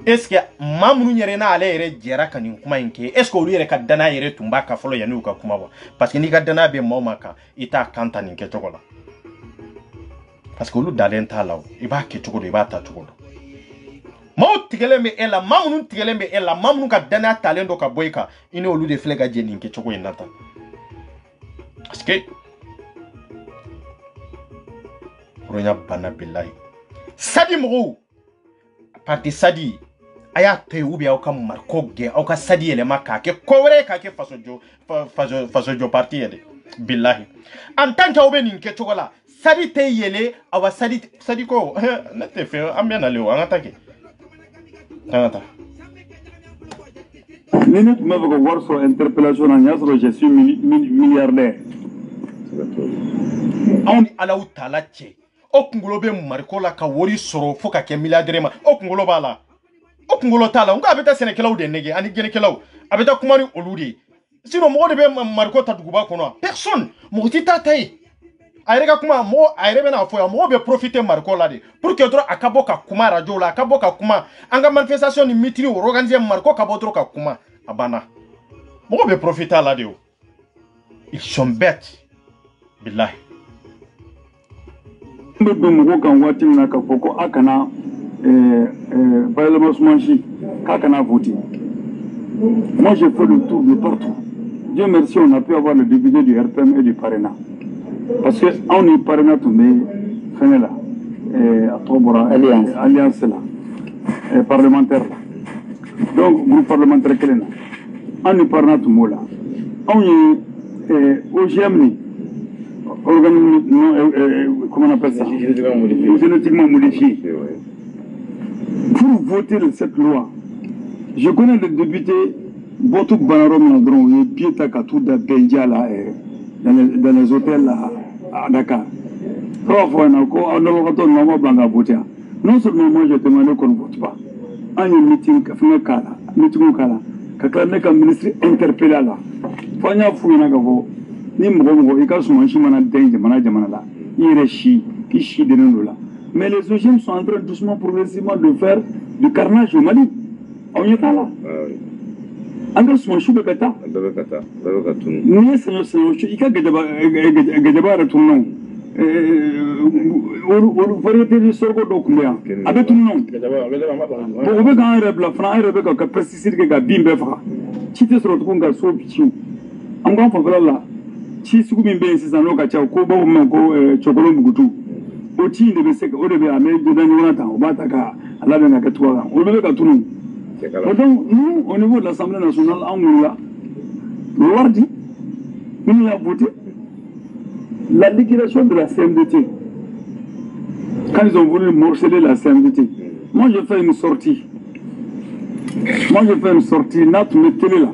est-ce que mamunu nyere na ale ere jera kan kuma inke est-ce que olu yere ka dana yere tumba ka folo yanu ka kuma ba parce que ni ka dana be moma ka ita kanta ninke togola parce que olu dalen ta lawo iba ke togodo iba ta togodo Mau tigelembe ela mamunu tigelembe ela mamunu ka dana talendo ka boyka ine olu de flega jeni nke choko inata aske ronya bana billahi sadi mo parti sadi aya te ubi au ka Mariko ge au ka sadi ele maka ke kowre ka ke faso jo parti ele billahi en tant que obe ninke choko la sadi te yele awa sadi ko na te fe ambiana leo angatake Minute me veut voir sur interpellation en yasro je suis milliardaire. On ala utala che. Okungolo be Mariko la ka wori soro foka ke milliardaire ma. Okungolo bala. Okungolo tala. Nga abeta senekelaw de nege ani genekelaw. Abeta kumari oludi. Sinon mo de be Mariko ta duguba kono. Personne. Mo tita tai. Airega kuma mo airebe na foya mo be profiter Mariko la de pour que dro akaboka kuma radio la akaboka kuma anga manifestation ni meeting organiser Mariko kabotro ka kuma abana mo be profiter la de o ils sont bêtes billahi mbe mo kan wati na ka foko akana parlement manchi kakana voter. Moi j'ai fait le tour de partout. Dieu merci on a pu avoir le député du RPM et du Parena. Parce qu'on est partenaire alliance là, parlementaire là. Donc, groupe parlementaire là. On est partenaire tout là. On est au GMNI, comment on appelle ça? Génétiquement modifié. Pour voter cette loi, je connais le député Botou Banarom Nadron, Pieta Katouda Benja là, dans les hôtels là. À Dakar. Non seulement moi je demandé qu'on ne vote pas. En un meeting, quand ministre interpellé là. Fanya Fouina Gavo, ni Mgongo, et quand son chimana danger, manajamana, il est chi de nous là. Mais les régimes sont en train doucement, progressivement de faire du carnage au Mali. On y est là. Anga suma shube kata. Ni seno ika gadaba retunno. Variété de sorgho do kumbea. Abe tunno. Bo be kan rebla fran rebe ka pesticide ke ga bimbe fa. Chite soro tunga so bichu. Anga fa fala. Chi sugu bimbe sisano ka cha ko bo mo ko chokolo bugutu. O ti ne be se o de be ame de danyona ta o bata ka ala be na ka tuwa. O be ka tunno. Donc, nous, au niveau de l'Assemblée nationale, on a l'ordi, on a voté la liquidation de la CMDT. Quand ils ont voulu morceler la CMDT, moi j'ai fait une sortie. Là, tu mets télé là,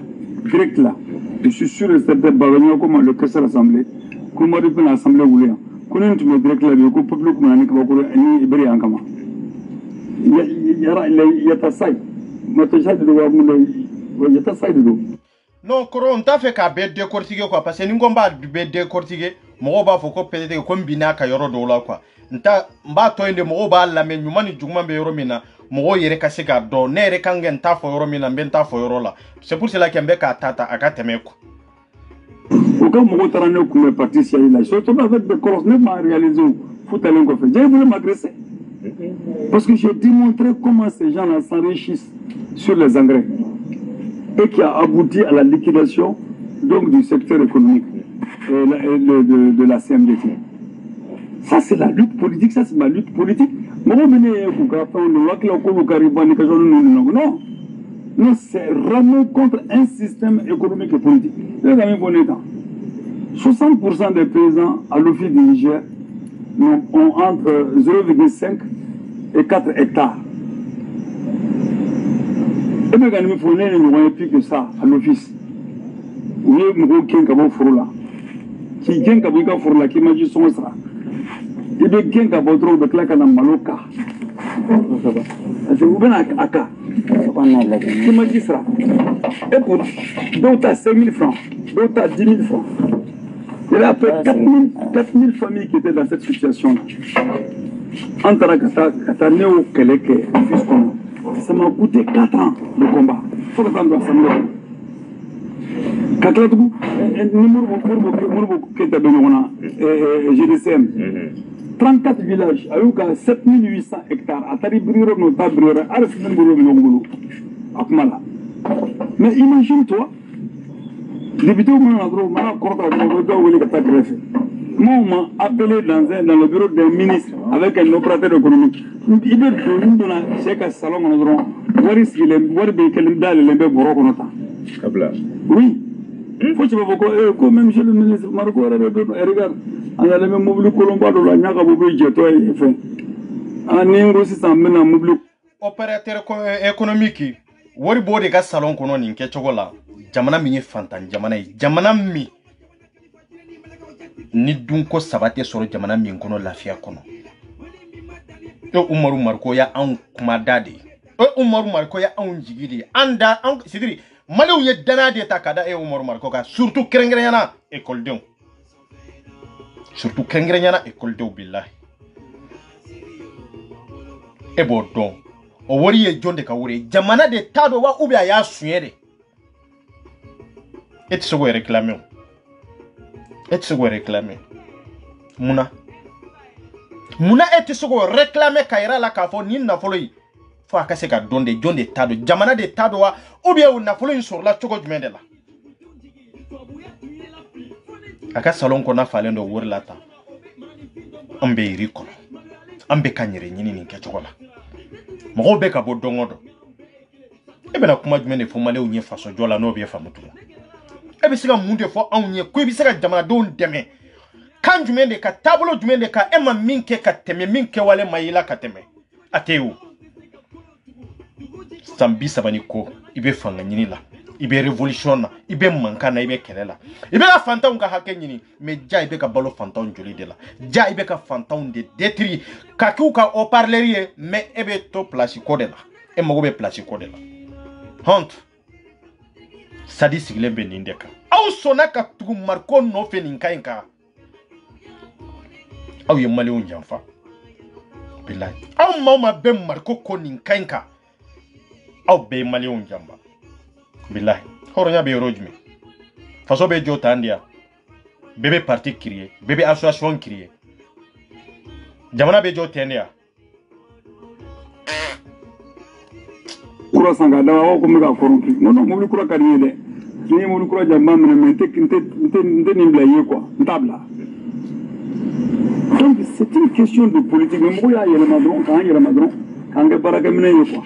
direct là. Je suis sûr que c'était Bagagnon, comment le caisse de l'Assemblée, comment l'Assemblée voulait. Comment tu mets direct là, le peuple, comment on a il y a ta saille. Non, on t'a fait qu'à bête décortiquer quoi, parce que nous n'avons pas de bête décortiquer, moi va faut peut-être comme bina kayoro dola quoi. Nta mba to inde mo ba la men nyumani jugma be yoro mina mo yere ka sega do nere kangen ta fo yoro mina ben ta fo yoro la. C'est pour cela qu'embe ka tata aka temeko. Aucun mo tarane ko me parti si là, surtout avec des courses ne m'a réalisé faut aller ko fait. J'ai voulu m'agresser. Parce que j'ai démontré comment ces gens-là s'enrichissent sur les engrais et qui a abouti à la liquidation donc, du secteur économique de la CMDT. Ça, c'est la lutte politique, ça, c'est ma lutte politique. Non, c'est vraiment contre un système économique et politique. 60% des paysans à l'office du Niger ont entre 0,5 et 4 hectares. Et bien, il faut plus que ça à l'office. Vous voyez, nous avons un fourla. Qui est un fourla qui m'a dit son sera. Il y a un peu de claque à la maloka. Vous venez à Ka. Qui m'a dit ça. Et pour d'autres à 5 000 francs, d'autres à 10 000 francs. Il y avait à peu près 4 000 familles qui étaient dans cette situation-là. Ça m'a coûté 4 ans de combat. Il faut que ça doit s'amener. 34 villages, avec 7800 hectares. Mais imagine-toi, député au moi, on m'a appelé dans le bureau d'un ministre avec un opérateur économique. Il veut que chaque salon, oui. Faut que tu me comme même chez le ministre Marco, regarde, on a le même mobile Colomba de la Niaga Bobo Jeto et fait. Un aussi s'en mène un mobile. Opérateur économique, Wari Bode Gas Salon Konon in Ketchogola, Jamana Mini Fantan, Jamana Mi. Ni dunko sabate soro jamana min kono lafiya kono to Umaru Marko ya an kuma dade Umaru Marko ya an jigidi anda an sidiri malew ye dana de takada Umaru Marko ka surtout krengrena école de billahi e bo don o wori ye jonde ka wori jamana de tado wa ubia ya sunyede et so go réclamer Muna et se réclamer Kaira la kafo ni na foloi fo akase ka donde jonde tado jamana de tado wa ubia na foloi sur la choko jumende la aka salon ko na falendo worlata ambe iri kono ambe kanyere nyini ni ke choko la mo be ka bodongodo ebe na kuma jumende fo male unye faso jola no be famutu ebe siga munde fo anye ko ebe siga jamana don deme kan jumende ka tablo jumende ka ema minke ka teme minke wale mayila ka teme ateu sambi sabani ko ibe fanga nyini la ibe revolution na ibe manka na ibe kelela ibe la fantaun ka hake nyini me ja ibe ka balo fantaun joli de la ja ibe ka fantaun de détruire ka ku ka o parlerie me ebe to place ko de la e mo be place ko de la honte sadi sigle be nindeka aw sona ka tugu marko no fe ninka inka aw ye mali on janfa billahi aw mama be marko ko nin kanka aw be malion jamba billahi horonya be rojme faso be jota andia bébé parti créé bébé association créé jamana be jota andia kura sanga dawa ko mi ka koronki non mobili kura ka ni de ni mobili kura jamba mais nte ni blaye quoi ntabla. Donc c'est une question de politique. Mais moi, il y a le madron, quand il y a le madron, quand il y a le quoi.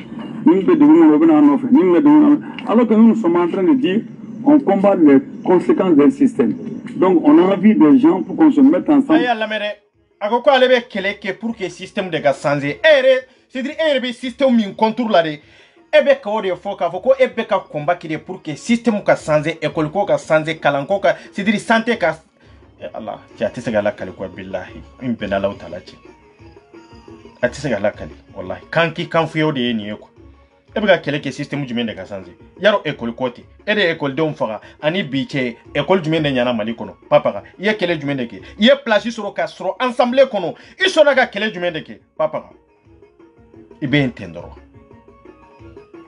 Alors que nous sommes en train de dire, on combat les conséquences d'un système. Donc on a envie des gens pour qu'on se mette ensemble. Pour que le système de changer. C'est-à-dire que le système min contour là. Ebe ka ode foka foko ebe ka combattre pour que le système ka changer, école ko ka changer, kalanko ka, c'est-à-dire santé ka Allah ci atise ga lakali ko billahi in bena law talaci atise ga lakali wallahi kanki kan fuyo de ni ko e biga kele ke system jumen de gasanze yaro école koti e de école de umfaga ani biche école jumen de nyana mali kono papa ga ye kele jumen de ke ye place soro ka soro ensemble kono isona ga kele jumen de ke papa ga ibe entendro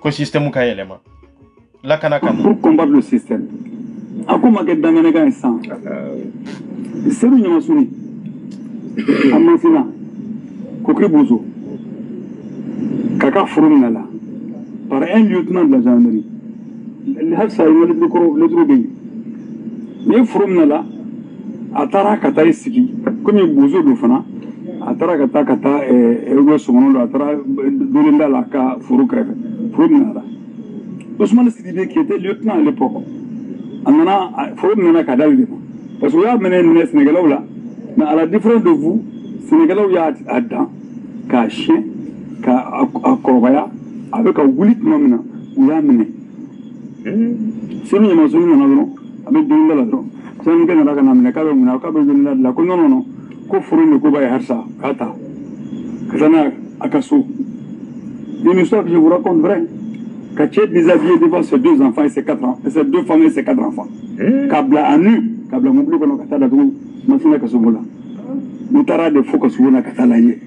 ko system ka yelema la kana kan pour combattre le système. Akuma ke dangane ga instant. Seru nyama suni. Amansina. Kokri bozo. Kaka furumna la. Par un lieutenant de la gendarmerie. Le hafsa il le trop bien. Ne furumna la atara kata isiki. Comme bozo do fana. Atara kata ego somono atara dolinda la ka furu kreve. Furumna la. Ousmane Sidibé qui était lieutenant à l'époque. Il faut mener Kadal. Parce que vous avez mené le Sénégalais là, mais à la différence de vous, Sénégalais, il y a Adam, un chien, un corbaya, avec un goulit nomina, vous avez mené. C'est nous, nous avons avec deux dollars. C'est nous qui avons amené, non, non, Kofuru ne Koba et Harsa, Kata, Kazana, Akasso. Une histoire que je vous raconte vraie. Kachet déshabillé devant ses deux enfants et ses 4 ans, et ses 2 femmes et ses 4 enfants. Kabla à nu, Kabla Moubli Kono Katala Dou, Masina Kasobola. Moutara de Foko Souna Katala Ye.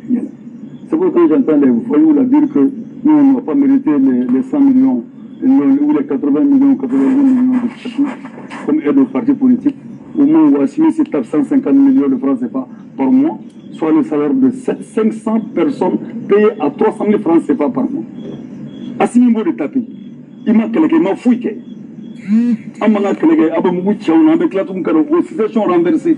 C'est pourquoi j'entends les voyous là dire que nous n'avons pas mérité les 100 millions, ou les 80 millions, 80 millions de comme aide aux partis politiques. Au moment où Assimi s'est tape 150 millions de francs CFA par mois, soit le salaire de 500 personnes payées à 300 000 francs CFA par mois. Assimi mbo de tapi ima keleke ma fouike amana keleke abamu tchauna avec la tum karo situation renversée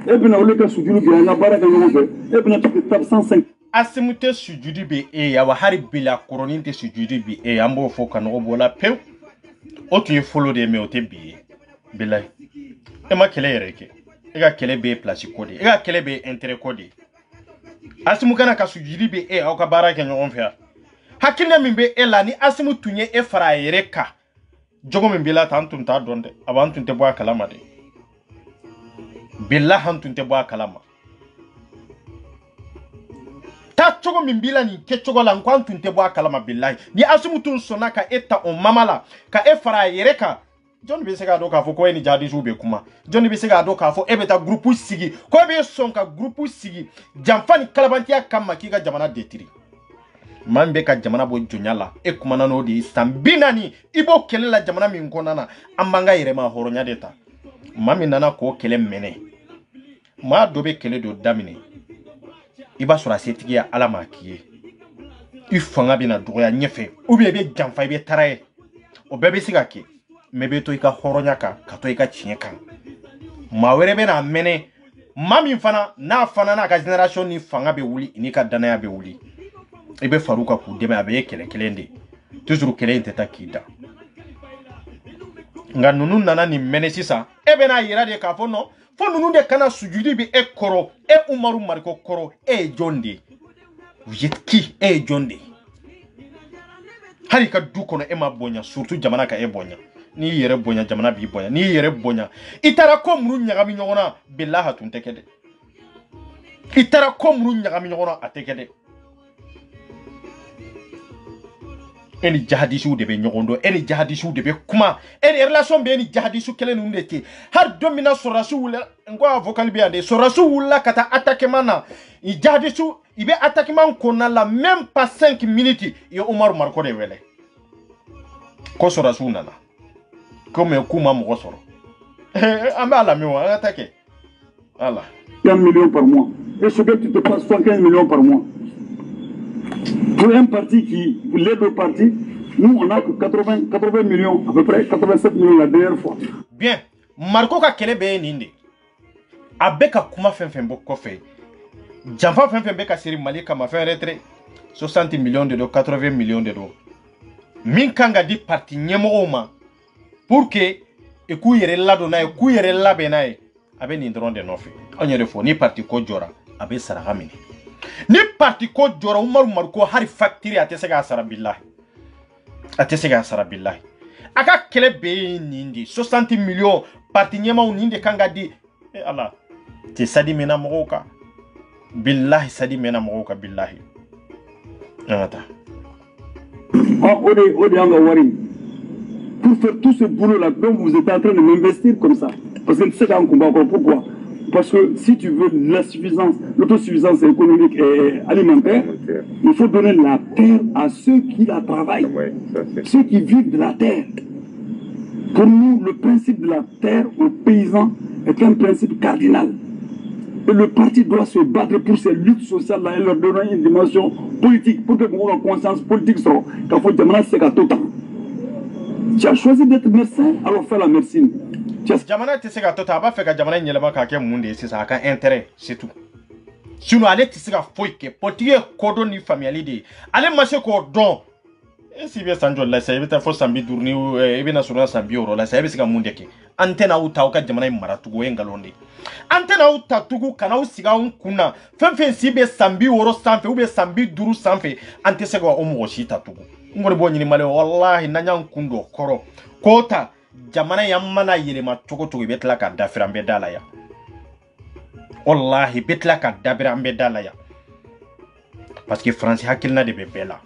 et bien on le cas sujuru bien na baraka no fe et bien tu tape 105 asimute sujudi be e ya wa hari bila koroninte sujudi be e ambo fo kanu bola pew o tu follow de me o te bi bilay e ma kele reke e ga kele be place code e ga kele be intérêt code asimu kana ka sujudi be e o ka baraka no on fe hakina mimbe ela ni asimu tunye e fara yereka jogo mimbila tantun ta donde abantun te boa kalama de billah hantun te boa kalama ta jogo mimbila ni ke jogo la kwantun te boa kalama billahi ni asimu tun sonaka eta on mamala ka e fara yereka John be sega do ka fo ko eni jadi jube kuma John be sega do ka fo e beta groupe sigi ko be sonka groupe sigi jamfani kalabantia kama kiga jamana detiri Mambe ka jamana bo jonyala e kumana no di sambinani ibo kelela jamana min konana ambanga irema horonya deta mami nana ko kele mene ma dobe kele do damine iba sura setigi ya alama kiye ifanga bina doya nyefe ubi be jamfa be taraye o bebe sigake mebe to ika horonya ka to ika chinyeka mawere be na mene mami fana na fana na ka generation ni fanga be wuli ni ka danaya be wuli ibe faruka ku deme abe kelende toujours kelende takida nga nunu nana ni menesisa ebe na yira de ka fo no fo nunu de kana sujudi bi e koro e umaru mariko koro e jonde yetki e jonde hari ka du kono e ma bonya surtout jamana ka e bonya ni yere bonya jamana bi bonya ni yere bonya itara ko muru nyagami nyogona billahi tun tekede itara ko muru nyagami nyogona atekede eni jihadistes de be nyogondo eni jihadistes de be kuma eni relation be eni jihadistes kelen ndete har domina sorasu wula ngo avocat bi ande sorasu wula kata attaquement na i jihadistes ibe attaquement konna la même pas 5 minutes yo Omar Marko de wele ko sorasu nana comme kuma mo soro amba la mi wa attaquer voilà 1 million par mois et ce que tu te passes 75 millions par mois. Pour un parti qui, les deux partis, nous on a que 80 millions, à peu près 87 millions la dernière fois. Bien, Marco ka kele be ninde. Abeka kuma fen boko fe. Jamfa fen beka siri Mali kama fen retrait 60 millions de dollars, 80 millions de dollars. Min kanga di parti nyemo ma pour que eku yere lado na eku yere labe na abe ni ndron de nofi. Onyere fo ni parti ko jora abe saraga mini. Ni parti ko jora Umar ko hari factory atesega sara billahi. Atesega sara billahi. Aka kele be nindi 60 millions parti nyema uninde kanga di Allah. Ti sadi mena moka. Billahi sadi mena moka billahi. Nata. Ode anga wari. Pour faire tout ce boulot là, donc vous êtes en train de m'investir comme ça. Parce que tu sais qu'on combat encore. Pourquoi? Parce que si tu veux la suffisance, l'autosuffisance économique et alimentaire, il faut donner la terre à ceux qui la travaillent, ceux qui vivent de la terre. Pour nous, le principe de la terre aux paysans est un principe cardinal. Et le parti doit se battre pour ces luttes sociales-là et leur donner une dimension politique, pour que nous ayons conscience politique sur qu'il faut demander ce qu'il tout. Tu as choisi d'être médecin, alors fais la médecine. Jamana tisega tota aba feka jamana nyelema ka ke munde sisa ka intérêt c'est tout. Sinon ale tisega foike potiye kodo ni familialité ale marché ko don e si be sanjo la sai beta fo sambi durni e be na sura sambi oro la sai be sika munde ke antena uta o ka jamana maratu go engalonde antena uta tugu kana usiga un kuna fenfen si be sambi oro sanfe u be sambi duru sanfe ante sega o mo shita tugu ngore bo nyini male wallahi nanya kundo koro kota jamana yamana yelema toko betla ka dafira mbe dala ya wallahi betla ka dabira mbe dala ya parce que France hakilna de bebela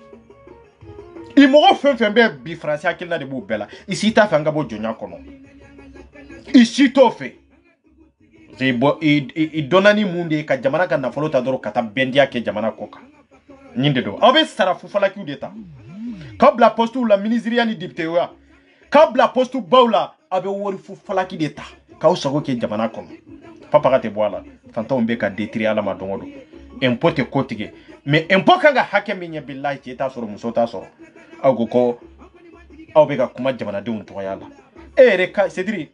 i mo fen be bi France hakilna de bubela ici ta fanga bo jonya kono ici to fe zebo i donani munde ka jamana ka na folo ta doro kata bendia ke jamana koka nyinde do abe sarafu fala ki udeta kabla postu la ministria ni diptewa kabla postu baula abe wori fu falaki deta ka usago ke jamana kono papa ka te boala fanta ombe ka détruire ala madongodo impote kotige mais impo kanga hake minya billahi ti ta soro muso ta soro ago ko awbe ka kuma jamana de unto yalla ere ka cedri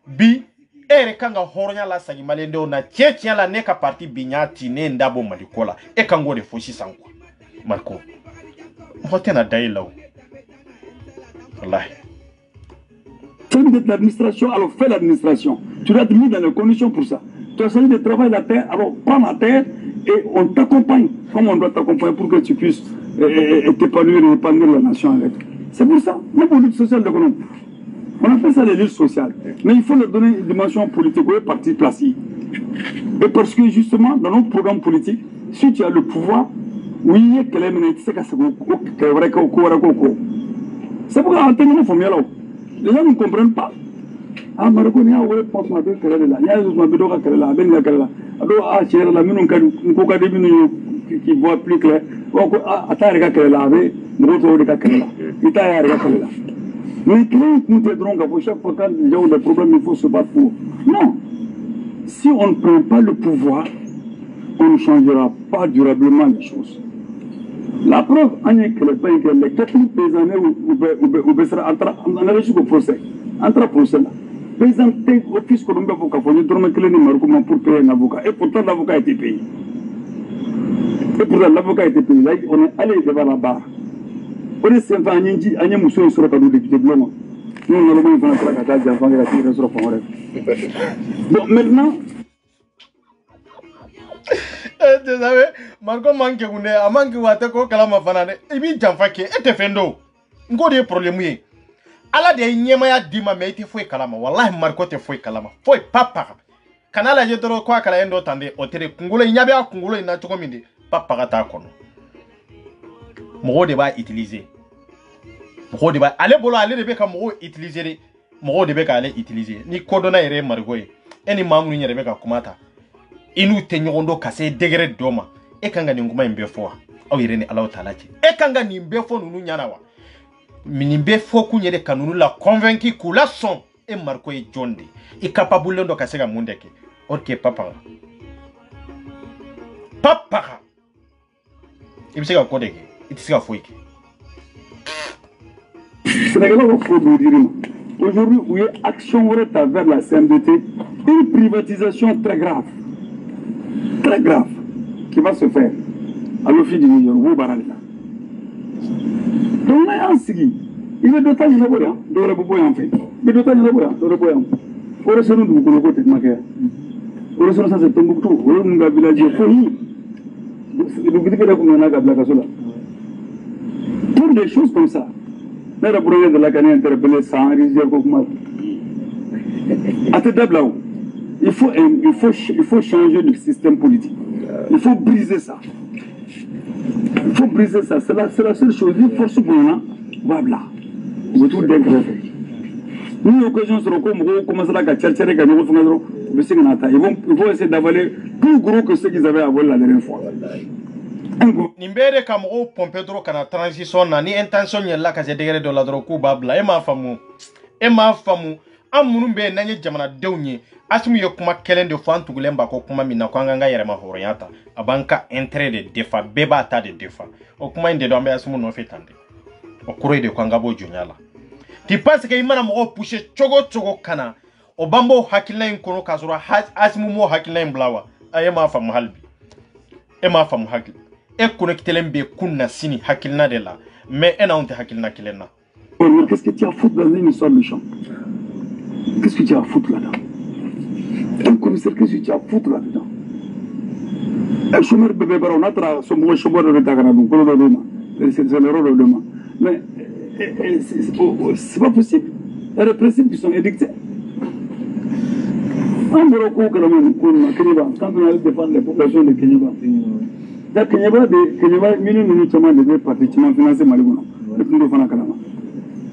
bi ere kanga horonya la sagi malende ona cheche la neka parti binyati ne ndabo malikola e kango de foshi sanko marko hotena dailaw wallahi. Tu de l'administration, alors fais l'administration. Tu dois être mis dans les conditions pour ça. Tu as choisi de travailler la terre, alors prends la terre et on t'accompagne. Comme on doit t'accompagner pour que tu puisses t'épanouir et épanouir la nation avec. C'est pour ça. Même pour lutte sociale d'économie. On appelle ça les luttes sociales. Mais il faut leur donner une dimension politique ou parti placé. Et parce que justement, dans notre programme politique, si tu as le pouvoir, oui, c'est pourquoi en termes de les gens ne comprennent pas. Ah, Marco, il y a un point de vue là. Il y a un point de vue là. Ben la là. Alors, ah, chérie, la mine qui voit plus clair. Ah, attends, regarde là. Mais nous là. Il t'a regardé là. Mais quand nous t'aiderons à chaque fois quand il y a des problèmes, il faut se battre pour. Non. Si on ne prend pas le pouvoir, on ne changera pas durablement les choses. La preuve, les 4 paysans on a reçu le procès. Entre procès là. Paysans, office que l'on a avocat, il y a pour payer un avocat. Et pourtant, l'avocat a été payé. Là, on est allé devant la barre. On est sympa, on est moussou sur le cadeau député blanc. Nous, on a le faire la carte d'enfant et la tire sur le fond. Donc maintenant, tu savais, Marco manque une a manque wate ko kala mafanane ibi jamfake ete fendo ngode problème yi ala de nyema ya dima me ite foi kalama wallahi Marco te foi kalama foi papa kanala je doro kwa kala endo tande otere kungulo nyabe a kungulo ina choko minde papa ta kono mo de ba utiliser mɔgɔw de b'a ale bolo ale de bɛ ka mɔgɔw utiliser de mɔgɔw de bɛ ka ale utiliser ni kodɔnna yɛrɛ ye marigo ye e ni maa minnu yɛrɛ bɛ ka kuma ta i n'u tɛ ɲɔgɔn dɔn ka se degré dɔ ma e kan ka nin kuma in bɛɛ fɔ wa aw yɛrɛ ni Alahu Taala cɛ e kan ka nin bɛɛ fɔ ninnu ɲɛna wa nin bɛɛ fɔ kun yɛrɛ ka ninnu la convaincu k'u la sɔn e marigo ye jɔn de i capable dɔ ka se ka mun de kɛ or que papa i bɛ se ka ko de kɛ i tɛ se ka foyi kɛ. Sénégalais vont produire. Aujourd'hui, où il y a action vers la CNDT, une privatisation très grave, qui va se faire à l'office du Niger, au Baralina. Donc, là, il est doté de l'Oboya, de l'Oboya en fait. Il est doté de l'Oboya, de l'Oboya. Pour le séjour du côté de Macaire. Pour le séjour, ça c'est Tombouctou. Pour le village de Foyi. Pour des choses comme ça. Là, le projet de la canne interpellé sans rizière comme à cette table-là, il faut changer de système politique. Il faut briser ça. Il faut briser ça. C'est la seule chose. Il faut se prendre. Voilà. Vous tout décréter. Nous, l'occasion sera comme vous commencez à chercher les canaux. Ils vont essayer d'avaler plus gros que ce qu'ils avaient avalé la dernière fois. Nimbere kam o pompe dro kana transition na ni intention yella ka se degré de la dro ku babla e ma famu amunu be nanye jamana dewnye asimu ye kuma kelen de fan tugulen ba ko kuma mina ko nganga yere ma horoyata abanka intérêt de defa beba ta de defa o kuma inde do ambe asimu no fetande o kuro de ko ngabo jonyala ti pense que imana mo pushe chogo kana o bambo hakilin kono kasura asimu mo hakilin blawa aye ma famu halbi e ma famu hakil et connecter l'embé kunna sini hakilna de la mais elle a honte hakilna kilena. Qu'est-ce que tu as foutu dans une histoire de champ? Qu'est-ce que tu as foutu là-dedans? Un commissaire, qu'est-ce que tu as foutu là-dedans? Un chômeur bébé baron a tra son bon chômeur de Taganabou, c'est l'erreur de demain. Mais c'est pas possible. Il y a des principes qui sont édictés. En Morocco, quand on a défendre les populations de Kenyaba. Da Kenyaba, nous devons pratiquement financer Malibona.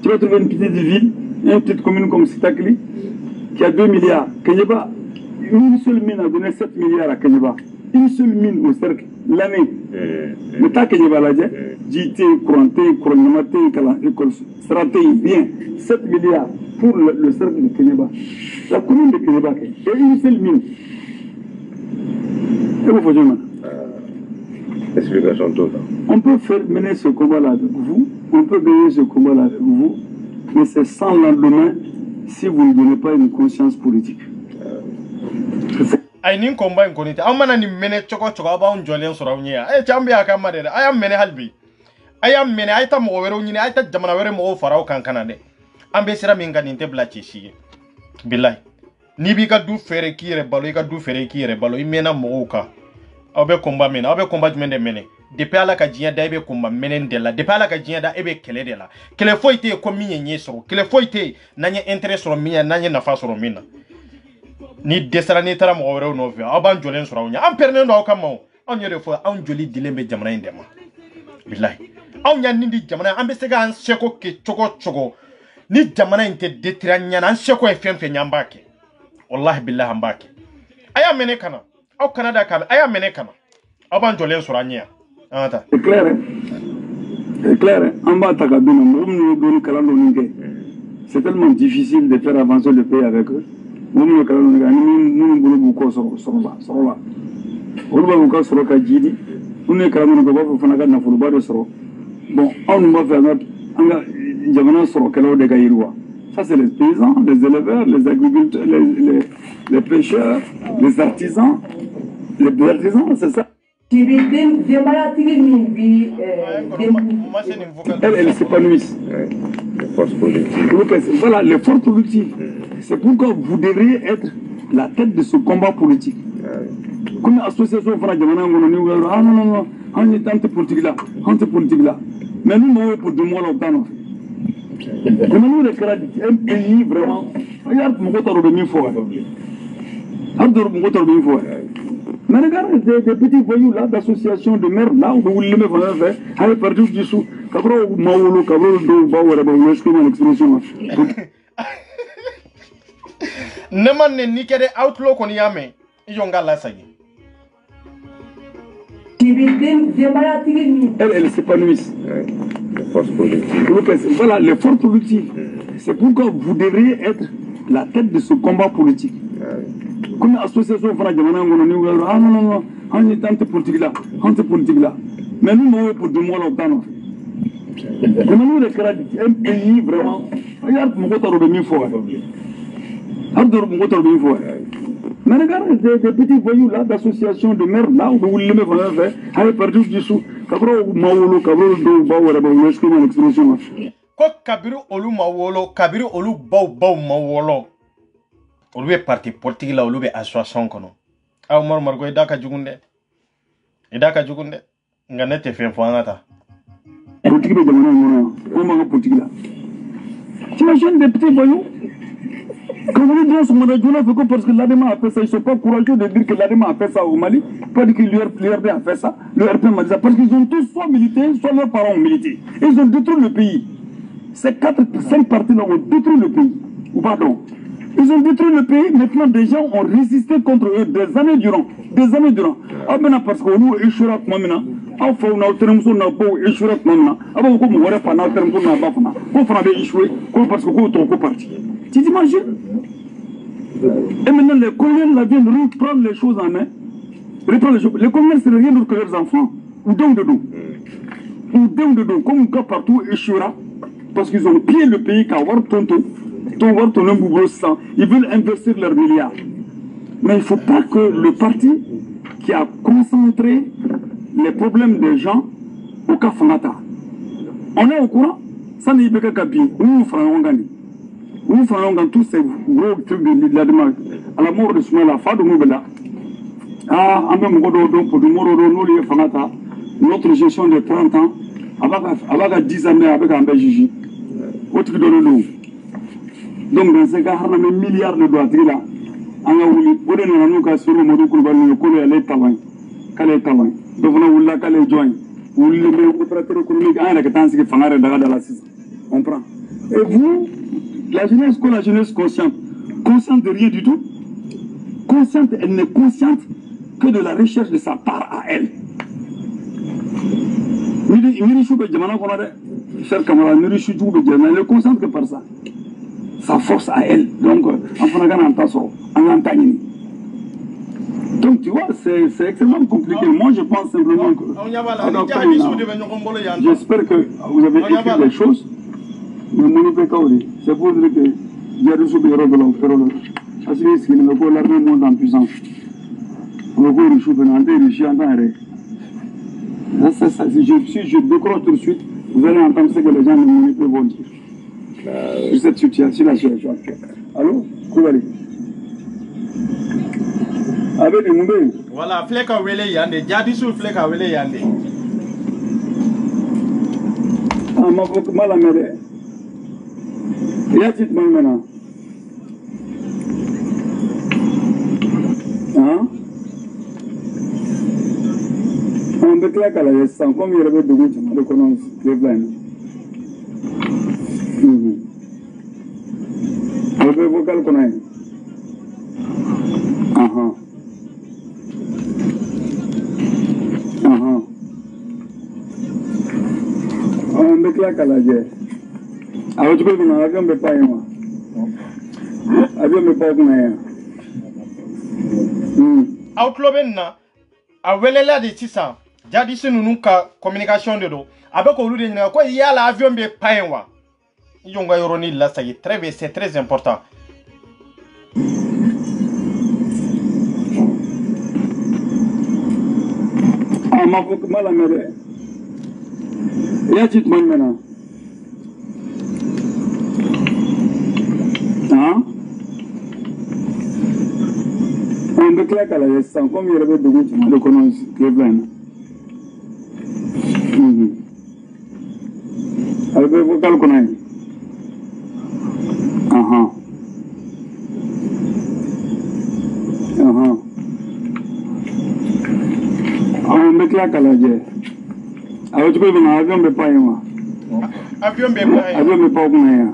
Tu vas trouver une petite ville, une petite commune comme Sitakli, qui a 2 milliards. Kenyaba, une seule mine a donné 7 milliards à Kenyaba. Une seule mine au cercle, l'année. Le tas Kenyaba là, JT, Kouranté, Kouranamate, Straté, bien. 7 milliards pour le cercle de Kenyaba. La commune de Kenyaba, il y a une seule mine. Et vous faites explication totale. On peut mener ce combat-là avec vous, on peut gagner ce combat-là avec vous, mais c'est sans lendemain si vous ne donnez pas une conscience politique. Ay nin combat inconite amana ni mene choko ba on jolen so rawnya ay chambe aka made ayam mene halbi ayam mene ay ta mo wero nyine ay ta jamana wero mo faraw kankana de ambe sira min ga ninte blachi shi billahi ni bi ka du fere ki re balo ka du fere ki re balo imena mo ka abe combat mena abe combat mende mene depuis ala ka jiya da ebe combat mene ndela depuis ala ka jiya da ebe kele de la kele foite ko minye nyesoro kele foite nanye intérêt sur minya nanye nafa sur mina ni desara ni tara mo wore no fi aban jolen sur awnya am perne no ka mo on yere fo an joli dilembe jamana indema billahi on nya nindi jamana ambe sega an seko ke chogo ni jamana inte detiranya an seko e femfe nyambake wallahi billahi ambake aya mene kana au Canada ka aya mene kana aban jolen sur anya ata c'est clair en bas takabino mo do kalando ninge c'est tellement difficile de faire avancer le pays avec eux. Nous nous nous ça c'est les paysans, les éleveurs, les agriculteurs, les pêcheurs, les artisans, c'est ça. Elles s'épanouissent. Voilà, les forces productives. C'est pourquoi vous devriez être la tête de ce combat politique. Comme l'association ah non, on est anti-politique là. Mais nous, nous, pour 2 mois, longtemps. Mais nous, les crédits, un pays vraiment. Regarde, mon côté de Minfo. Mais regarde des petits voyous là, d'associations de merde là, où vous les mettez, avec perdu du sous. Kabro Mawolo, Kabro do Bawara, est-ce que mon expression Neman ne nikere outlaw koni yame. Iyonga la sagi. Elle s'épanouissent. Les forces productives. Voilà, les forces productives. C'est pourquoi vous devriez être la tête de ce combat politique. Comme l'association France de Manan, ah non, on est anti-politique là, Mais nous, nous, pour du mois longtemps. Mais nous, les Canadiens, un pays vraiment. Regarde, mon côté de mille fois. Mais regarde, des petits voyous là, d'associations de merde là, où vous les mettez vraiment fait, avec perdu du sou. Kabro Mawolo, Kabro do Bawara, est-ce que mon expression Ko Kabiru Olu Mawolo, Kabiru Olu Baw Mawolo. Olu est parti politique là, olu est association kono. Ah, Margo, Idaka Jugunde. Nganete fait Fanata. Politique de Manan, comment politique là. Tu imagines des petits voyous? Quand vous dites ce que parce que l'ADEMA a fait ça, ils ne sont pas courageux de dire que l'ADEMA a fait ça au Mali, pas dire que l'URP a fait ça, l'URP m'a dit ça, parce qu'ils ont tous soit milité, soit leurs parents ont milité. Ils ont détruit le pays. Ces 5 partis-là ont détruit le pays. Ou pardon. Ils ont détruit le pays, maintenant des gens ont résisté contre eux des années durant. Ah maintenant parce que nous, échouera comme maintenant, ah faut nous termes sur nos beaux échouera comme maintenant, ah bon comme on aurait pas nous termes sur nos bafana, on fera des échouer, parce que vous êtes parti. Tu t'imagines? Et maintenant les coloniaux là viennent reprendre les choses en main. Les coloniaux c'est rien d'autre que leurs enfants, ou donc de dos. Comme un cas partout échouera, parce qu'ils ont pillé le pays qu'à voir tonton. Ils veulent investir leurs milliards. Mais il ne faut pas que le parti qui a concentré les problèmes des gens au cas Fanata. On est au courant, ça n'est pas qu'à bien. Nous faisons gagner. Nous faisons gagner tous ces gros trucs de la demande. À la mort de ce moment-là, Fado Moubela. Ah, en même temps, pour le Moro, nous, les Fanata, notre gestion de 30 ans, avec 10 années, avec un Belgique. Autre que de nous. Donc dans ce cas, on a des milliards de dollars là. On a voulu, on a nous qu'à sur le mode de coller les talents, donc on a voulu qu'à les joindre. Vous les mettez opérateur économique, un qui pense que faire dans la système. On prend. Et vous, la jeunesse consciente de rien du tout, consciente, elle n'est consciente que de la recherche de sa part à elle. Chers camarades, elle ne consciente que par ça. Sa force à elle. Donc, donc tu vois, c'est extrêmement compliqué. Moi, je pense simplement que... J'espère que vous avez écrit les choses. Mais c'est pour dire que j'ai reçu des rôles de l'enfer. Parce que l'armée monte en puissance. Si je décroche tout de suite, vous allez entendre ce que les gens de l'humanité vont dire. Sur cette situation actuelle. Allô, Kouali. Avec les Moumbé. Voilà, Fleka Wele Yande, Jadisu Fleka Wele Yande. Ah, ma faut que mal à mêler. Il y a petit monde maintenant. Hein? On déclare qu'à la gestion, comme il y avait de goût, on reconnaît les blancs. Vous vocal qu'on a. On déclare qu'à la guerre. Alors tu peux dire, avion ne pas moi. Avion ne pas moi. Outlobenna, a welela de tisa, Jadisu nunuka communication de do. Avec au lieu de quoi il y a l'avion de païwa. Yonga Yoroni là, c'est très important. Ah, ma faut que mal à mêler. Il y a petit monde maintenant. Hein? On déclare qu'à la gestion, comme il y avait de goût, on reconnaît les blancs. Avec le vocal qu'on a. On déclare qu'à la guerre. Alors tu peux venir, avion ne pas moi. avion be pa avion be pa kuma ya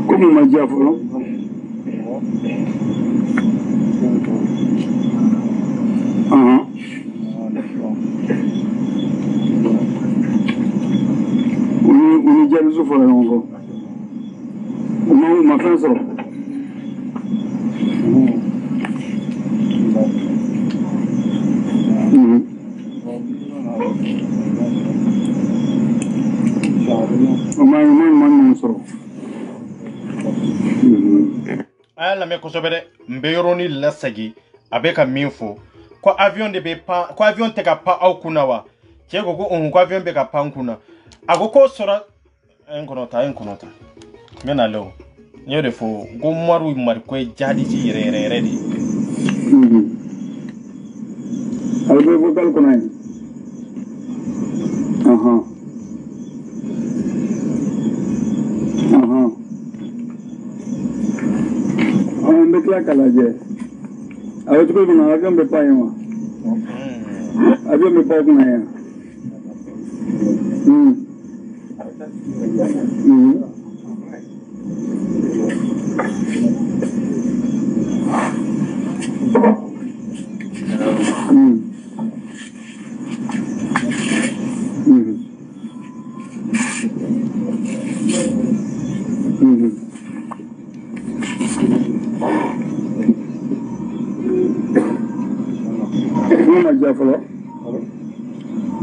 Como magia falou? Uni jabi su fala nongo. Uma fɛn sɔrɔ. ala me kosobere mbeyoroni lasagi abeka minfo ko avion de be pa ko avion te ka pa au kuna wa chego ko on ko avion be ka pa kuna agoko sora enkonota mena lo nyere fo go maru mar ko jadi ci yere di albe vocal ko nay on be kala kala je awo to ko na avion be pa yema avion be pa ko na ya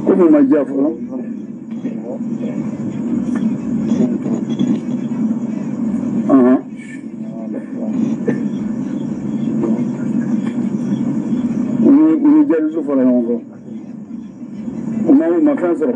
Como magia falou? Uni jabi su fala nongo. Uma fɛn sɔrɔ.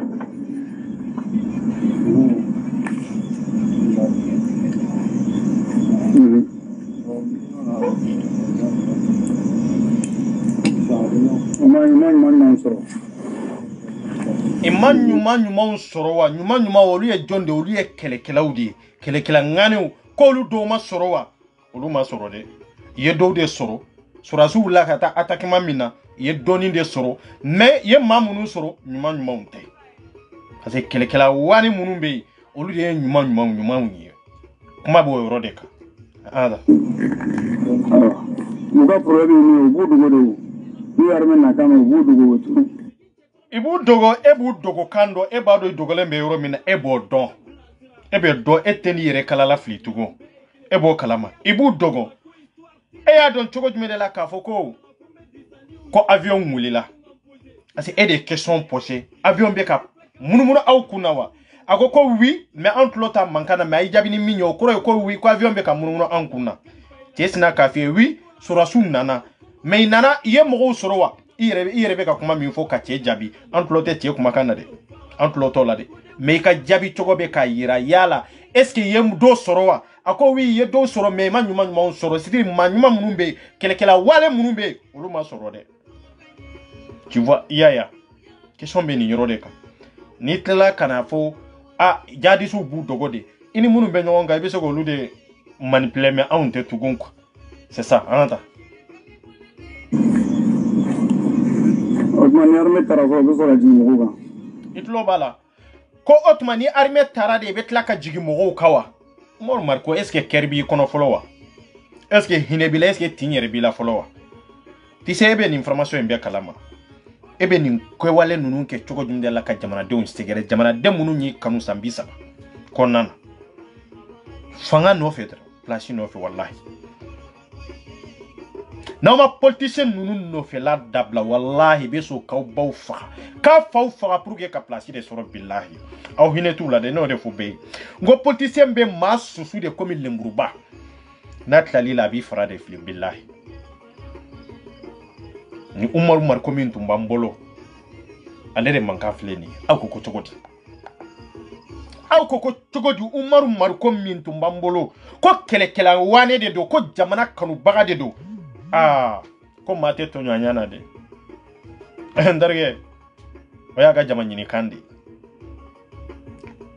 Iman sorowa nyuma olu ye jonde olu ye kelekelaw di kelekela ngane ko olu do ma sorowa olu ma soro de ye do de soro surasu la kata attaquement mina ye doni de soro mais ye mamunu soro nyuma unte parce que kelekela wani munu be olu de nyuma unye kuma bo yoro de ka ada muga problème ni obudu godo ni arme na kama obudu godo Ibu dogo kando eba do dogole mbe yoro mina ebo don ebe do eteni yere kalala flitugo ebo kalama ibu dogo ya don chogo jumele la kafoko ko avion mulila asi e des questions posées avion be ka munumunu au kunawa agoko oui mais entre l'autre mankana mais jabini minyo ko oui ko avion be ka munumunu an kunna tesina ka fi oui surasu nana mais nana ye mo sorowa ire be ka kuma min fo ka che jabi antlote tie kuma kana de antloto la de me ka jabi chogo be ka yira yala est-ce que yem do sorowa ako wi ye do soro me manyuma on soro sidi manyuma munumbe kelekela wale munumbe uluma soro de tu vois yaya question be ni yoro de ka ni tela kana fo jadi su bu dogo de ini munumbe nyonga be so go lude manipuler mais on te tugon quoi c'est ça anta Otmani armée tara ko be sora jigi mogo kan itlo bala ko Otmani armée tara de betla ka jigi mogo kawa mor marko est-ce que kerbi kono folowa est-ce que hinebila est-ce que tinyere bila folowa ti sebe ni information en be kalama ebe ni ko wale nunu ke choko jumde la ka jamana de on stegere jamana de munu ni kanu sambisa konan fanga no fetra place no fe wallahi na ma politicien nunu no fe la dabla wallahi be so ka baw fa ka faw fa pour que ka place de soro billahi aw hinetu la de no de fo be ngo politicien be mas susu de comme lemburuba natlali la bi fara de film billahi ni umar komin tumbambolo andere manka fleni ako ko togoti aw ko cogo di Umaru Maruko min tun b'an bolo ko kɛlɛkɛla wane de do ko jamana kanubaga de do ko maa tɛ tɔɲɔgɔnya na de n terikɛ o y'a ka jama ɲini kan de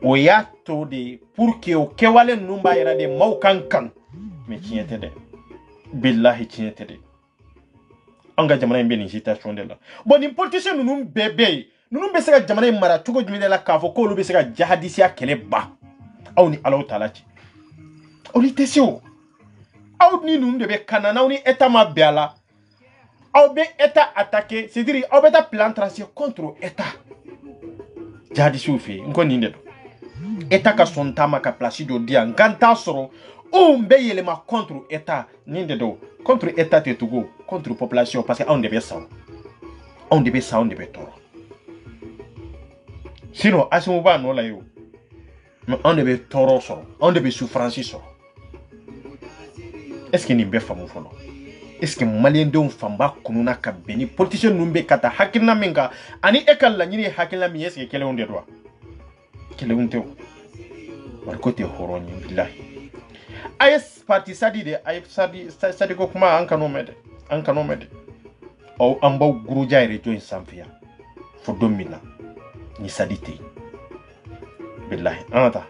o y'a to de pour que o kɛwale ninnu b'a yɛrɛ de maaw kan kan mais tiɲɛ tɛ dɛ billahi tiɲɛ tɛ dɛ an ka jamana in bɛ nin situation de la bon nin politicien ninnu bɛɛ bɛ yen ninnu bɛ se ka jamana in mara cogo jumɛn de la k'a fɔ k'olu bɛ se ka jahadisiya kɛlɛ ba aw ni Alahu Taala cɛ olu tɛ se o aw ni ninnu de bɛ kana n'aw ni État ma bɛn a la aw bɛ État attaquer c'est-à-dire aw bɛ taa plan tracer contre État jihadisiw fɛ yen n ko nin de don État ka sɔn ta ma ka place dɔ di yan n kan t'a sɔrɔ o bɛ yɛlɛma contre État nin de don contre État tɛ tugu contre population parce que anw de bɛ sa anw de bɛ sa anw de bɛ tɔɔrɔ sinon Asimu b'a nɔ la ye o mais anw de bɛ tɔɔrɔ sɔrɔ anw de bɛ souffrance sɔrɔ est-ce que nin bɛ faamu fɔlɔ est-ce que maliyɛndenw fanba kununa ka bɛn ni politicien ninnu bɛ ka taa hakilina min kan ani e ka laɲini ye hakilina min ye est-ce que kɛlɛw de don wa kɛlɛw tɛ o wari ko tɛ hɔrɔn ye bilahi a ye parti sadi de a ye sadi ko kuma an kan'o mɛn dɛ an kan'o mɛn dɛ ɔ an b'aw guruja région in sanfɛ yan fo don min na ni sadi tɛ yen bilahi an ka taa.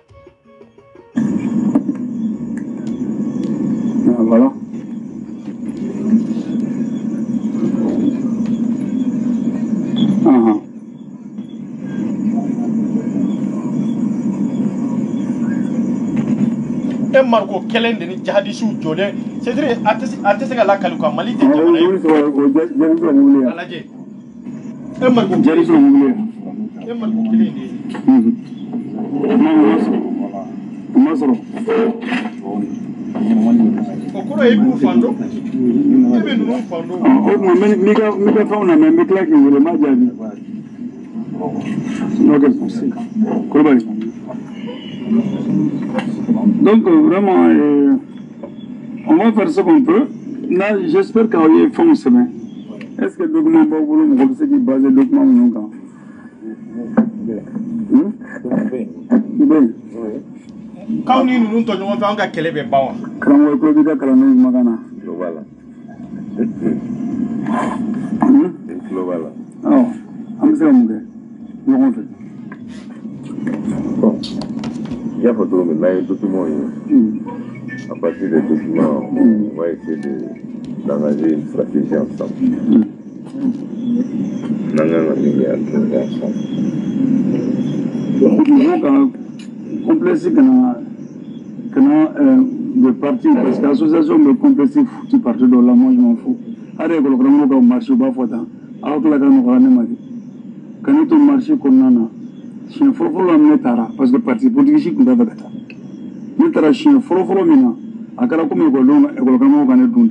Voilà. E marko kelen de ni jihadisiw jɔlen c'est-à-dire a tɛ se ka lakali quoi Mali tɛ jamana ye alaje e marko kelen de masoro o kɔrɔ ye b'u fan dɔn e bɛ ninnu fan dɔn o tuma mi ka fɛnw na mɛ n bɛ tila k'i wele ma jaabi Kulibali. Donc vraiment on va faire ce qu'on peut. Là j'espère qu'il y a fond semaine. Est-ce que le document va vous le c'est qui base le document ou non? Quand nous tournons en cas qu'elle est bon. Quand on peut dire que la nouvelle magana. Voilà. Voilà. Alors, Amsterdam, nous rentrons. Bon. Il y a pas de mais il document. À partir des documents, on va essayer d'engager une stratégie ensemble. Complexe que le parti, parce que l'association de complexe foutu partout dans la moi je m'en fous. Allez, quand on va marcher au bas foutant, alors que la grande grande mari. Quand on marche comme nana, si un fort la metara, parce que le parti politique nous a fait ça. Metara si un fort mina, à cara comme école, école comme on gagne tout.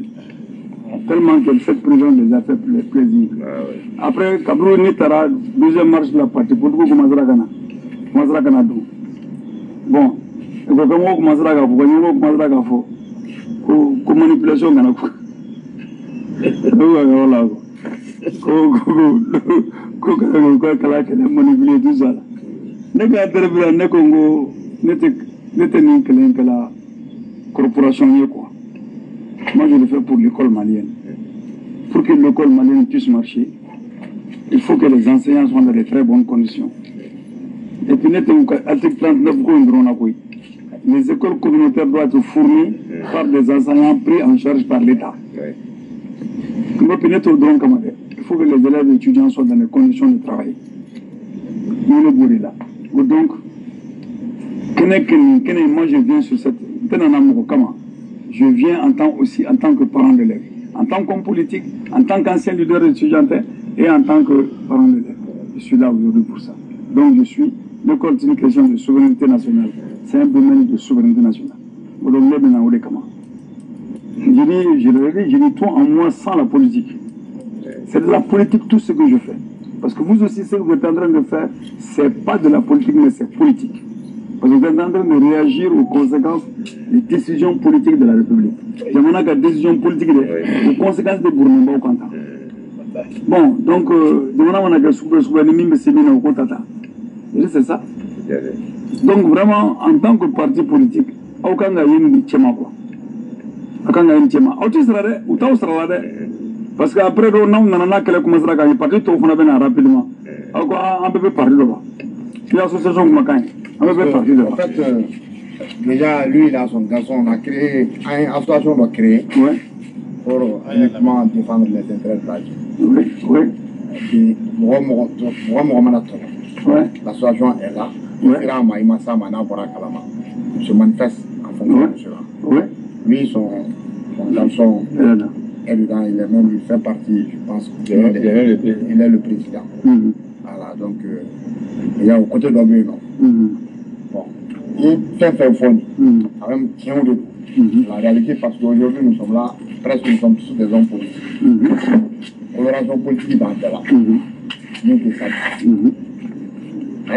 Tellement qu'elle fait prison des affaires pour les plaisirs. Après, Kabru Nitara, deuxième marche de la partie, pour tout commencer à Ghana. Commencer à Ghana. Bon, et quand on commence à Ghana, on commence à Ghana, comme manipulation Ghana. Voilà. Manipuler tout ça. Ne ka terre ne Congo, n'était ni que la corporation quoi. Moi, je le fais pour l'école malienne. Pour que l'école malienne puisse marcher, il faut que les enseignants soient dans de très bonnes conditions. Et puis, l'article 39, les écoles communautaires doivent être fournies par des enseignants pris en charge par l'État. Il faut que les élèves et étudiants soient dans les conditions de travail. Donc, moi, je viens sur cette... Je viens aussi en tant que parent d'élève, en tant qu'homme politique, en tant qu'ancien leader étudiantin et en tant que parent d'élève. Je suis là aujourd'hui pour ça. Donc je suis, l'école c'est une question de souveraineté nationale. C'est un domaine de souveraineté nationale. Je dis toi en moi sans la politique. C'est de la politique tout ce que je fais. Parce que vous aussi, ce que vous êtes en train de faire, c'est pas de la politique, mais c'est politique. Parce que vous êtes en train de réagir aux conséquences des décisions politiques de la République. Il y a des décisions politiques aux conséquences des gouvernements au Canada. Bon, donc, on a c'est ça. Donc vraiment, en tant que parti politique, aucun n'a eu tchema quoi. Aucun n'a eu tchema. Autre serait ou t'as serait parce qu'après on a qu'elle commencera à gagner parti tout on a rapidement. Alors on peut parler là-bas. L'association comme quand on peut parler là-bas. En fait, déjà lui il a son garçon, on a créé une association, on a créé pour uniquement défendre les intérêts de la vie. Oui, oui. Et l'association est là. Il se manifeste en fonction de cela. Oui. Lui, son garçon est dedans, il fait partie, je pense, il est le président. Voilà, donc il y a au côté de lui, non. Bon, il fait fond, quand même, tient au début. La réalité, parce qu'aujourd'hui, nous sommes là, presque nous sommes tous des hommes politiques. Coloration politique dans là. Nous qui ça. Ça,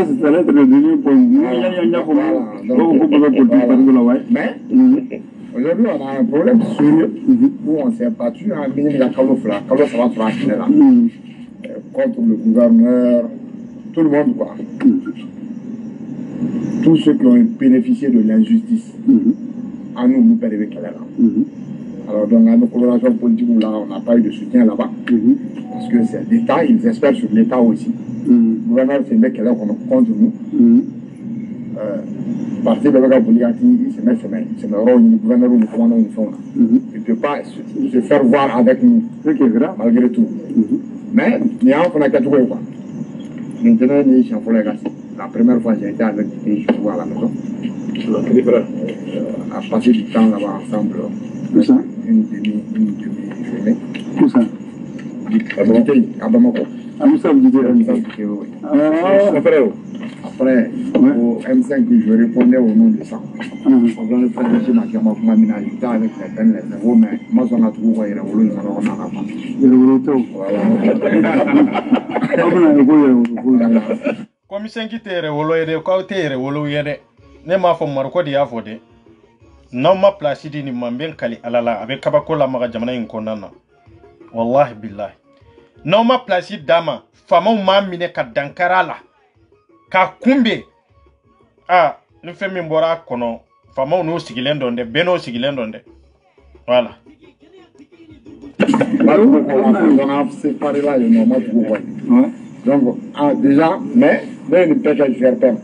c'est très devenu pour nous. Mais aujourd'hui, on a un problème sérieux où on s'est battu en milieu de la Kalofla. Kalofla va là. Contre le gouverneur, tout le monde quoi. Tous ceux qui ont bénéficié de l'injustice, à nous, nous perdons qu'elle est là. Alors, donc, à nos colorations politiques, là, on n'a pas eu de soutien là-bas. Parce que c'est l'État, ils espèrent sur l'État aussi. Le gouverneur, c'est mec qui est là contre nous. Parti de la politique, c'est le gouverneur ou le commandant du fond. Il ne peut pas se faire voir avec nous, malgré tout. Mais, il y a un qu'on a qu'à trouver quoi. Maintenant, il y a un la première fois, j'ai été avec lui, je vois à la maison. On a passé du temps là-bas ensemble. Où ça? Une demi-journée. Où ça? À Bamako. Ah, où ça vous dites? Après, au M5, je répondais au nom de ça. On va le faire chez ma gamme, ma minalité avec les peines, les zéros, mais moi, on a trouvé il y a Comme c'est qui te rewolo yere ko te rewolo yere ne ma fo marko di afode non ma place di ni mamben kali alala avec kabako la maga jamana in konana wallahi billahi non ma place dama fama ma mine ka dankara la ka kumbe ni femi mbora kono fama no sigilen donde beno sigilen donde voilà on a séparé là, il y a donc, déjà, mais il peut que je vais perdre.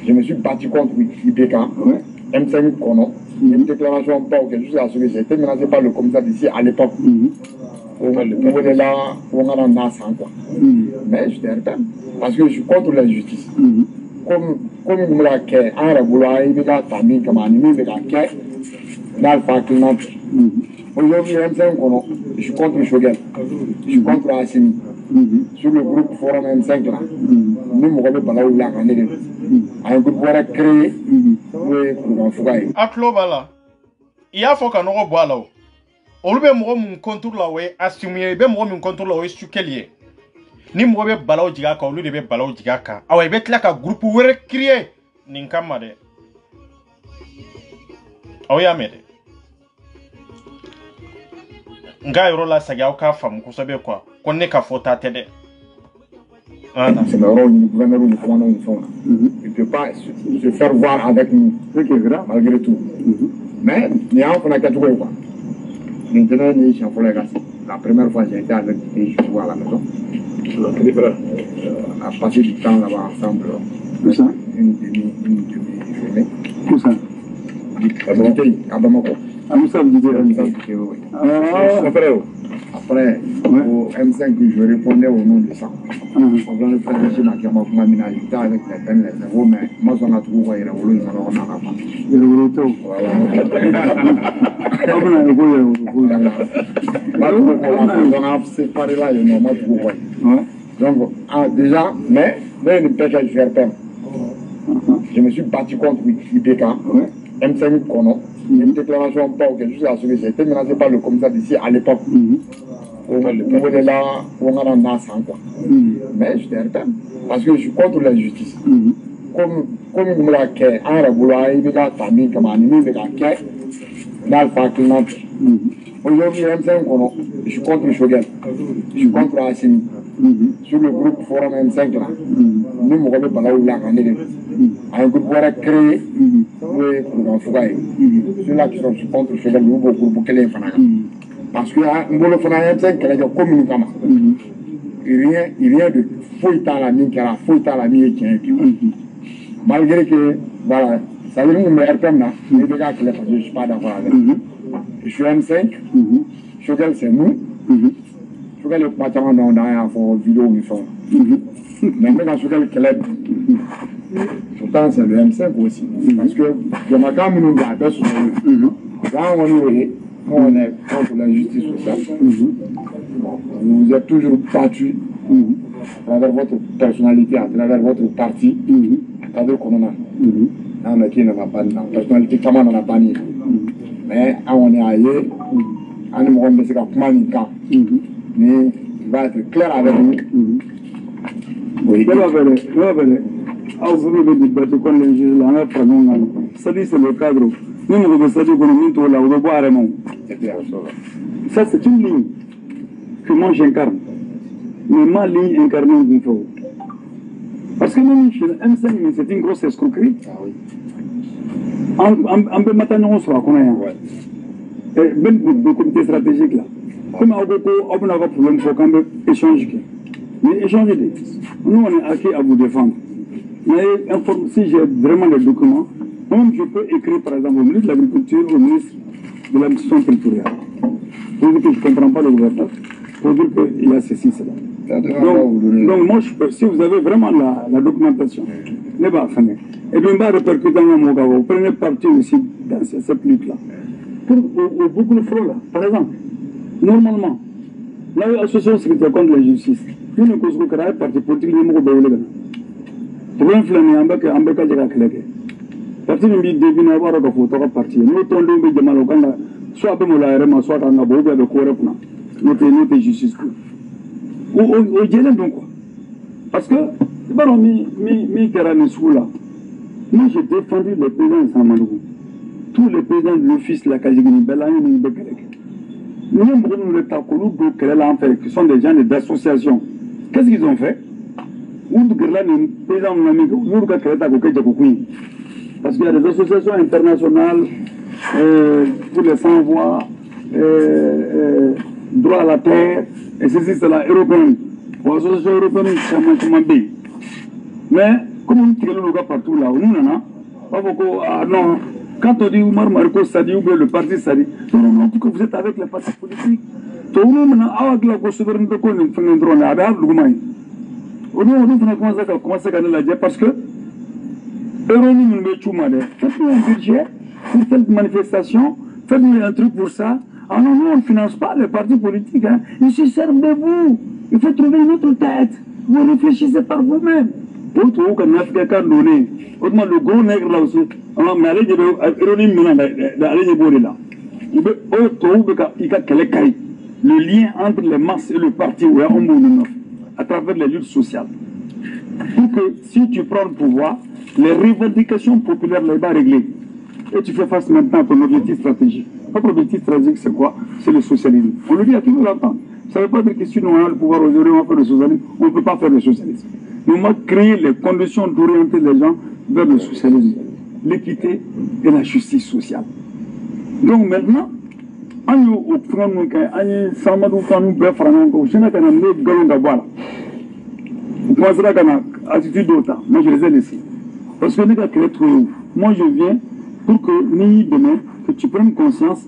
Je me suis battu contre IPK, M5 Kono, une déclaration pas ou quelque chose à ce que j'ai été menacé par le commissaire d'ici à l'époque. On est là, on a un as quoi. Mais je t'ai parce que je suis contre l'injustice. Comme vous l'avez fait, un réboula, il y a famille comme animé, il y a dans le faculté. Aujourd'hui, M5 Kono, je suis contre le Shogel, je suis contre Assini. Sur le groupe Forum M5 là, nous m'avons parlé là, un groupe qui a créé pour Fougaï. A Klobala, il y a faut qu'on ait bois là. On lui met mon contour là, ouais, assumé, ben mon contour là, ouais, sur quel lié. Ni moi be balao jigaka, on lui be balao jigaka. Ah ouais, bet là qu'un groupe où est créé, n'inkamade. Ah oui, amede. Nga yoro la saga ka fam ko sabe quoi kon ne ka fota tede c'est le rôle du gouverneur ou du commandant du fond. Il ne peut pas se faire voir avec nous, malgré tout. Mais il y a un qu'on a qu'à trouver quoi. Maintenant, il y a la première fois j'ai été avec lui, je vois à la maison. On a passé du temps là-bas ensemble. Où ça? Une demi-journée. Où ça? À Bamako. Ah, où ça vous dites? Après, au M5, je répondais au nom de ça. On va le faire chez ma gamme, ma minalité avec les peines, les zéros, mais moi, on a trouvé il y a on a séparé là, il y a donc, déjà, mais il ne peut que je vais perdre. Je me suis battu contre IPK, M5 Kono. Une déclaration pas ou quelque chose à ce que j'ai été menacé par le commissaire d'ici à l'époque. On est là, on a un as quoi. Mais je t'ai parce que je suis contre l'injustice. Comme vous l'avez fait, un réboula, il y a famille comme animé, il y a dans le faculté. Aujourd'hui, M5 Kono, je suis contre le Shogel, je suis contre Assini. sur le groupe Forum M5 là. Nous m'avons parlé là, un groupe créé pour le Fougaï. Ceux-là qui sont contre le Fougaï, nous avons groupe qui est parce que nous avons fait un M5 qui est communiqué. Il vient de fouiller à la mine, qui a fouillé à la mine qui est malgré que, voilà, ça veut dire que je RPM là, je ne suis pas d'accord avec. Je suis M5, Choguel c'est nous, Choguel est pas tellement dans la vidéo où ils sont. Mais quand Choguel est là, pourtant c'est le M5 aussi. Parce que je m'attends quand même à la sur nous. Quand on est contre la justice sociale, vous êtes toujours battu à travers votre personnalité, à travers votre parti, à travers qu'on a. Mais qui n'a pas de personnalité, comment on n'a pas ni. Mais on est ailleurs, on est mort de ce cas, mais il va être clair avec nous. Oui. Vous avez dit que les juges là, ça dit c'est le cadre. Nous avons dit que là, on va boire ça c'est une ligne que moi j'incarne. Mais ma ligne incarnée d'une fois. Parce que même chez M5, c'est une grosse escroquerie. On peut maintenant on sera qu'on a et même le comité stratégique là. Comme on a un problème, il faut quand même échanger. Mais échanger, nous on est acquis à vous défendre. Mais si j'ai vraiment des documents, même je peux écrire par exemple au ministre de l'Agriculture, au ministre de l'administration territoriale. Pour dire que je ne comprends pas le gouvernement, pour dire qu'il y a ceci, cela. Donc moi, si vous avez vraiment la documentation, les bas, et bien, on va répercuter dans le Mogao, vous prenez parti aussi dans cette lutte-là. Pour beaucoup de fraudes, là, par exemple, normalement, l'association sécuritaire contre la justice, une cause que la partie politique, il y a un problème flâné, en bas, il y a un clé. Parti de deviner avoir un photo parti. Nous tombons de Maloganda, soit à Mola, soit à Nabo, de Korepna, notre justice. Au Djelen donc quoi. Parce que, moi j'ai défendu les paysans de Saint-Malougou. Tous les paysans de l'office, la Kajigini, Belaïn, nous avons le Takolou, qui sont des gens d'association. Qu'est-ce qu'ils ont fait? Parce qu'il y a des associations internationales pour les sans-voix, droit à la terre, et ceci, c'est la européenne. Pour l'association européenne, c'est un pays. Mais, comme on tire le gars partout là, nous, non, quand on dit Oumar Marco Sadi ou le parti Sadi, non, en tout cas, vous êtes avec les partis politiques. Tout le monde a la souveraineté qu'on fait un drone, à la on a commencé à la dire parce que faites un budget pour cette manifestation, faites un truc pour ça. Ah non, on ne finance pas les partis politiques. Hein. Ils se servent de vous. Il faut trouver une autre tête. Vous réfléchissez par vous-même. Autrement, quand on a quelqu'un donné, autrement le gros nègre là aussi, on a allé dire, le lien entre les masses et le parti, à travers les luttes sociales. Pour que si tu prends le pouvoir, les revendications populaires les bas réglées. Et tu fais face maintenant à ton objectif stratégique. Notre objectif stratégique, c'est quoi? C'est le socialisme. On le dit à tout le monde. Ça ne veut pas dire que si nous avons le pouvoir aujourd'hui, on va faire le socialisme. On ne peut pas faire le socialisme. Nous avons créé les conditions d'orienter les gens vers le socialisme, l'équité et la justice sociale. Donc maintenant, vous pensez à une attitude d'autant. Moi, je les ai laissés. Parce que moi, je viens pour que nous, demain, que tu prennes conscience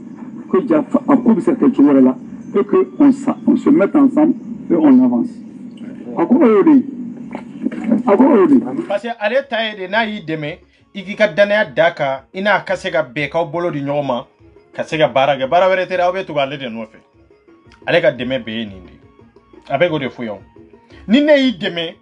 que tu as à cause de cette chose-là et qu'on se mette ensemble et on avance. Parce que ale taye de n'a yi deme igi ka danaya daka ina ka se ka be ka bolo di nyoma ka se ka bara wɛrɛ tɛ aw bɛ tugu ale de nɔfɛ ale ka dɛmɛ bɛɛ ye nin de a bɛ k'o de fɔ yan ni ne y'i dɛmɛ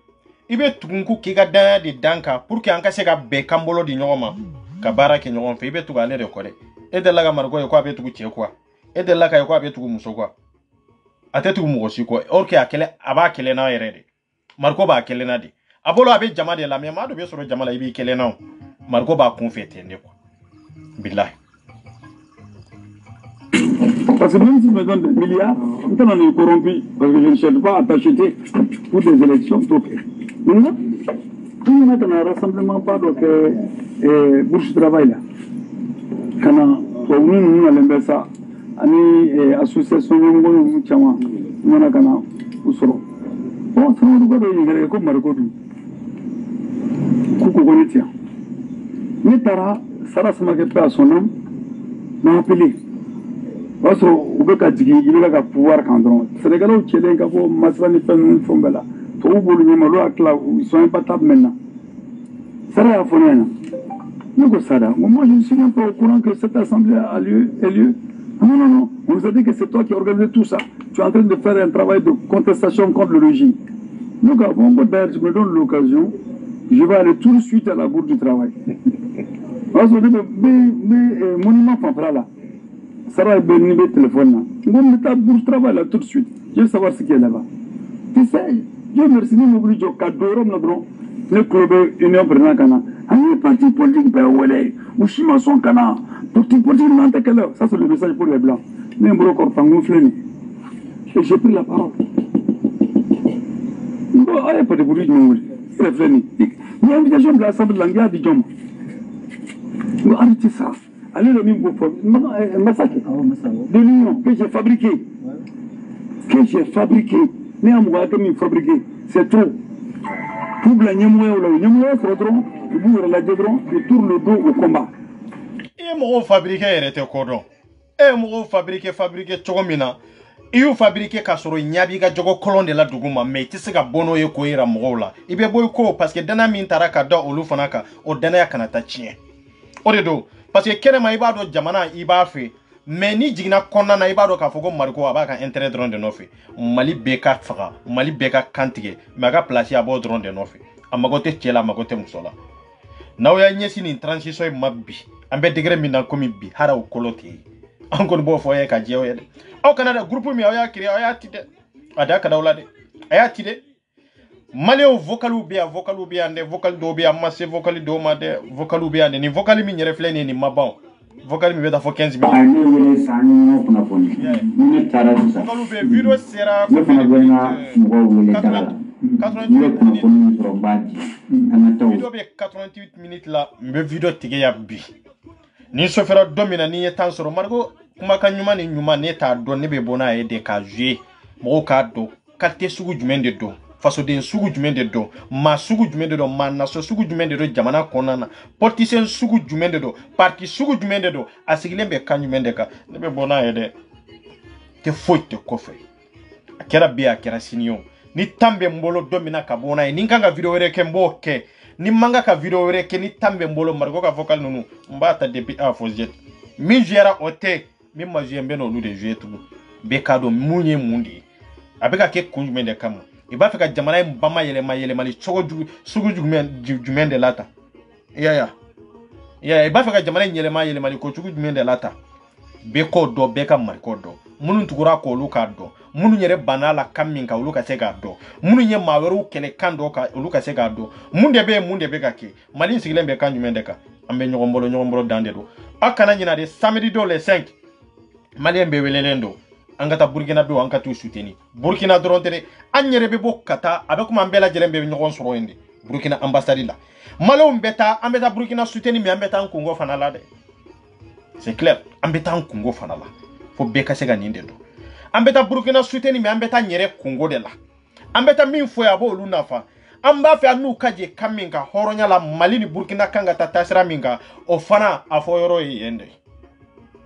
i bɛ tugun ko k'i ka danaya de dan kan pour que an ka se ka bɛɛ kan bolo di ɲɔgɔn ma ka baara kɛ ɲɔgɔn fɛ i bɛ tugu ale de kɔ dɛ e delila ka mariko ye ko a bɛ tugu cɛ kɔ e delila ka ye ko a bɛ tugu muso kɔ a tɛ tugu mɔgɔ si kɔ or que a b'a kɛlɛ n'a yɛrɛ de mariko b'a kɛlɛ na de a bolo a bɛ jama de la mais maa dɔ bɛ sɔrɔ jama la i b'i kɛlɛ na mariko b'a kun fɛ ten de quoi bilahi. Parce que même si je me donne des milliards, on est corrompu, parce que je ne cherche pas à t'acheter. pour des élections. Donc, maintenant, tout le monde a un rassemblement, pas donc, bourse de travail là. Quand nous allons ça, une association, nous avons usoro bon sama du ko do yingere ko marko du ko nitia ni tara sara sama ke pa sonam na appelé parce que ubeka jigi il ka pouvoir quand on sénégalo tchelen ka ko masrani fen fombela to ubulu ni malo akla ils sont impatables maintenant sara fonena nous ça moi je ne suis même pas au courant que cette assemblée a lieu. Non. On nous a dit que c'est toi qui organise tout ça. Tu es en train de faire un travail de contestation contre le régime. Donc, bon, d'ailleurs, je me donne l'occasion. Je vais aller tout de suite à la bourse du travail. Parce que mes monuments fanfara là, ça va être le téléphone là. On va mettre la bourse du travail là tout de suite. Je veux savoir ce qu'il y a là-bas. Tu sais, Dieu merci, nous n'oublions pas qu'à Dorom, le club Union Président Kana. Un parti politique, ou Chimason Kana. Ça, c'est le message pour les Blancs. Et j'ai pris la parole. Il n'y a pas de bruit de il y a une invitation de l'Assemblée de l'Anguilla de Djom. Arrêtez ça. Allez le même groupe. Un massacre de l'Union que j'ai fabriqué. Mais à moi, comme il fabriqué, c'est trop. Pour la Niamoué, vous la dédron, je tourne le dos au combat. Et moi fabriqué était cordon. Et moi fabriqué chogomina. Et vous fabriqué kasoro nyabi ga jogo kolon de la duguma mais tise ga bono ye ko ira mogola. Ibe boy ko parce que dana min taraka da olu fanaka o dana ya kanata chien. Odedo parce que kenema ibado jamana iba fe mais ni jigna konna na ibado ka fogo mariko abaka intérêt drone de nofi. Mali beka faga, Mali beka kantige, maga place abo drone de nofi. Amagote chela amagote musola. Now ya nyesi ni transition mabbi. Ambe degré mina komi bi hara o kolote. Ankon bo foye ka jewo yede. Au Canada groupe mi aya kiri aya tide. Ada ka dawlade. Aya tide. Maleo vocalu bi ande vocal do bi amasse vocal do ma de vocalu bi ande ni vocal mi nyere ni mabon. Vocal mi beta fo 15 minutes. Ani wele sanu kuna poni. Ni tara ça. Vocalu bi video sera ko na mo wele tara. 88 minutes. Video be 88 minutes la mbe video tige ya bi. Ni sofera domina ni etan soro margo kuma kan nyuma ni nyuma ne ta do ne be bona e de ka jouer mo ka do kate sugu jumende do faso de sugu jumende do ma sugu jumende do ma na so sugu jumende do jamana konana politician sugu jumende do parti sugu jumende do asigile be kan jumende ka ne be bona e de te foite kofe akera bi akera sinio ni tambe mbolo domina ka bona e ninga ga video were ke mboke ni manga ka video were ke ni tambe mbolo margo ka vocal nunu mbata depuis a fozet mi jera ote mi ma jembe no lu de jetu be kado munye mundi abeka ke kunjumende kama iba fika jamana mbama yele mali chogo sugu jumende lata ya iba fika jamana yele mali ko chugu jumende lata be ko do be ka mar ko do munu tugura ko lu ka do munu nyere banala kaminka ulu ka sega do munu nye maweru kele kando ka ulu ka sega do munde be ka ke mali sigile be kan jumende ka ambe nyogombolo dande do akana nyina de samedi do le 5 mali mbe welelendo angata Burkina be wanka tu souteni Burkina drontere anyere be bokata abekuma mbela jelembe nyogon soro ende Burkina ambassade la malo mbeta ambeta Burkina souteni mi ambeta nkungo fanala de c'est clair ambeta nkungo fanala fo beka sega ninde do ambeta Burkina souteni mi ambeta nyere kungo de la ambeta min fo ya bo lunafa amba fe anu kaje kaminga horonya la Mali ni Burkina kanga tatasira minga ofana afoyoro yende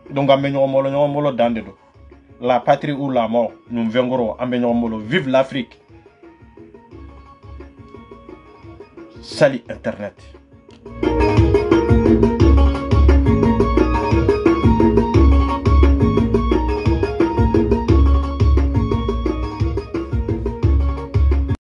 donc ambe nyomolo dande do la patrie ou la mort nous vengoro ambe nyomolo vive l'Afrique. Salut internet.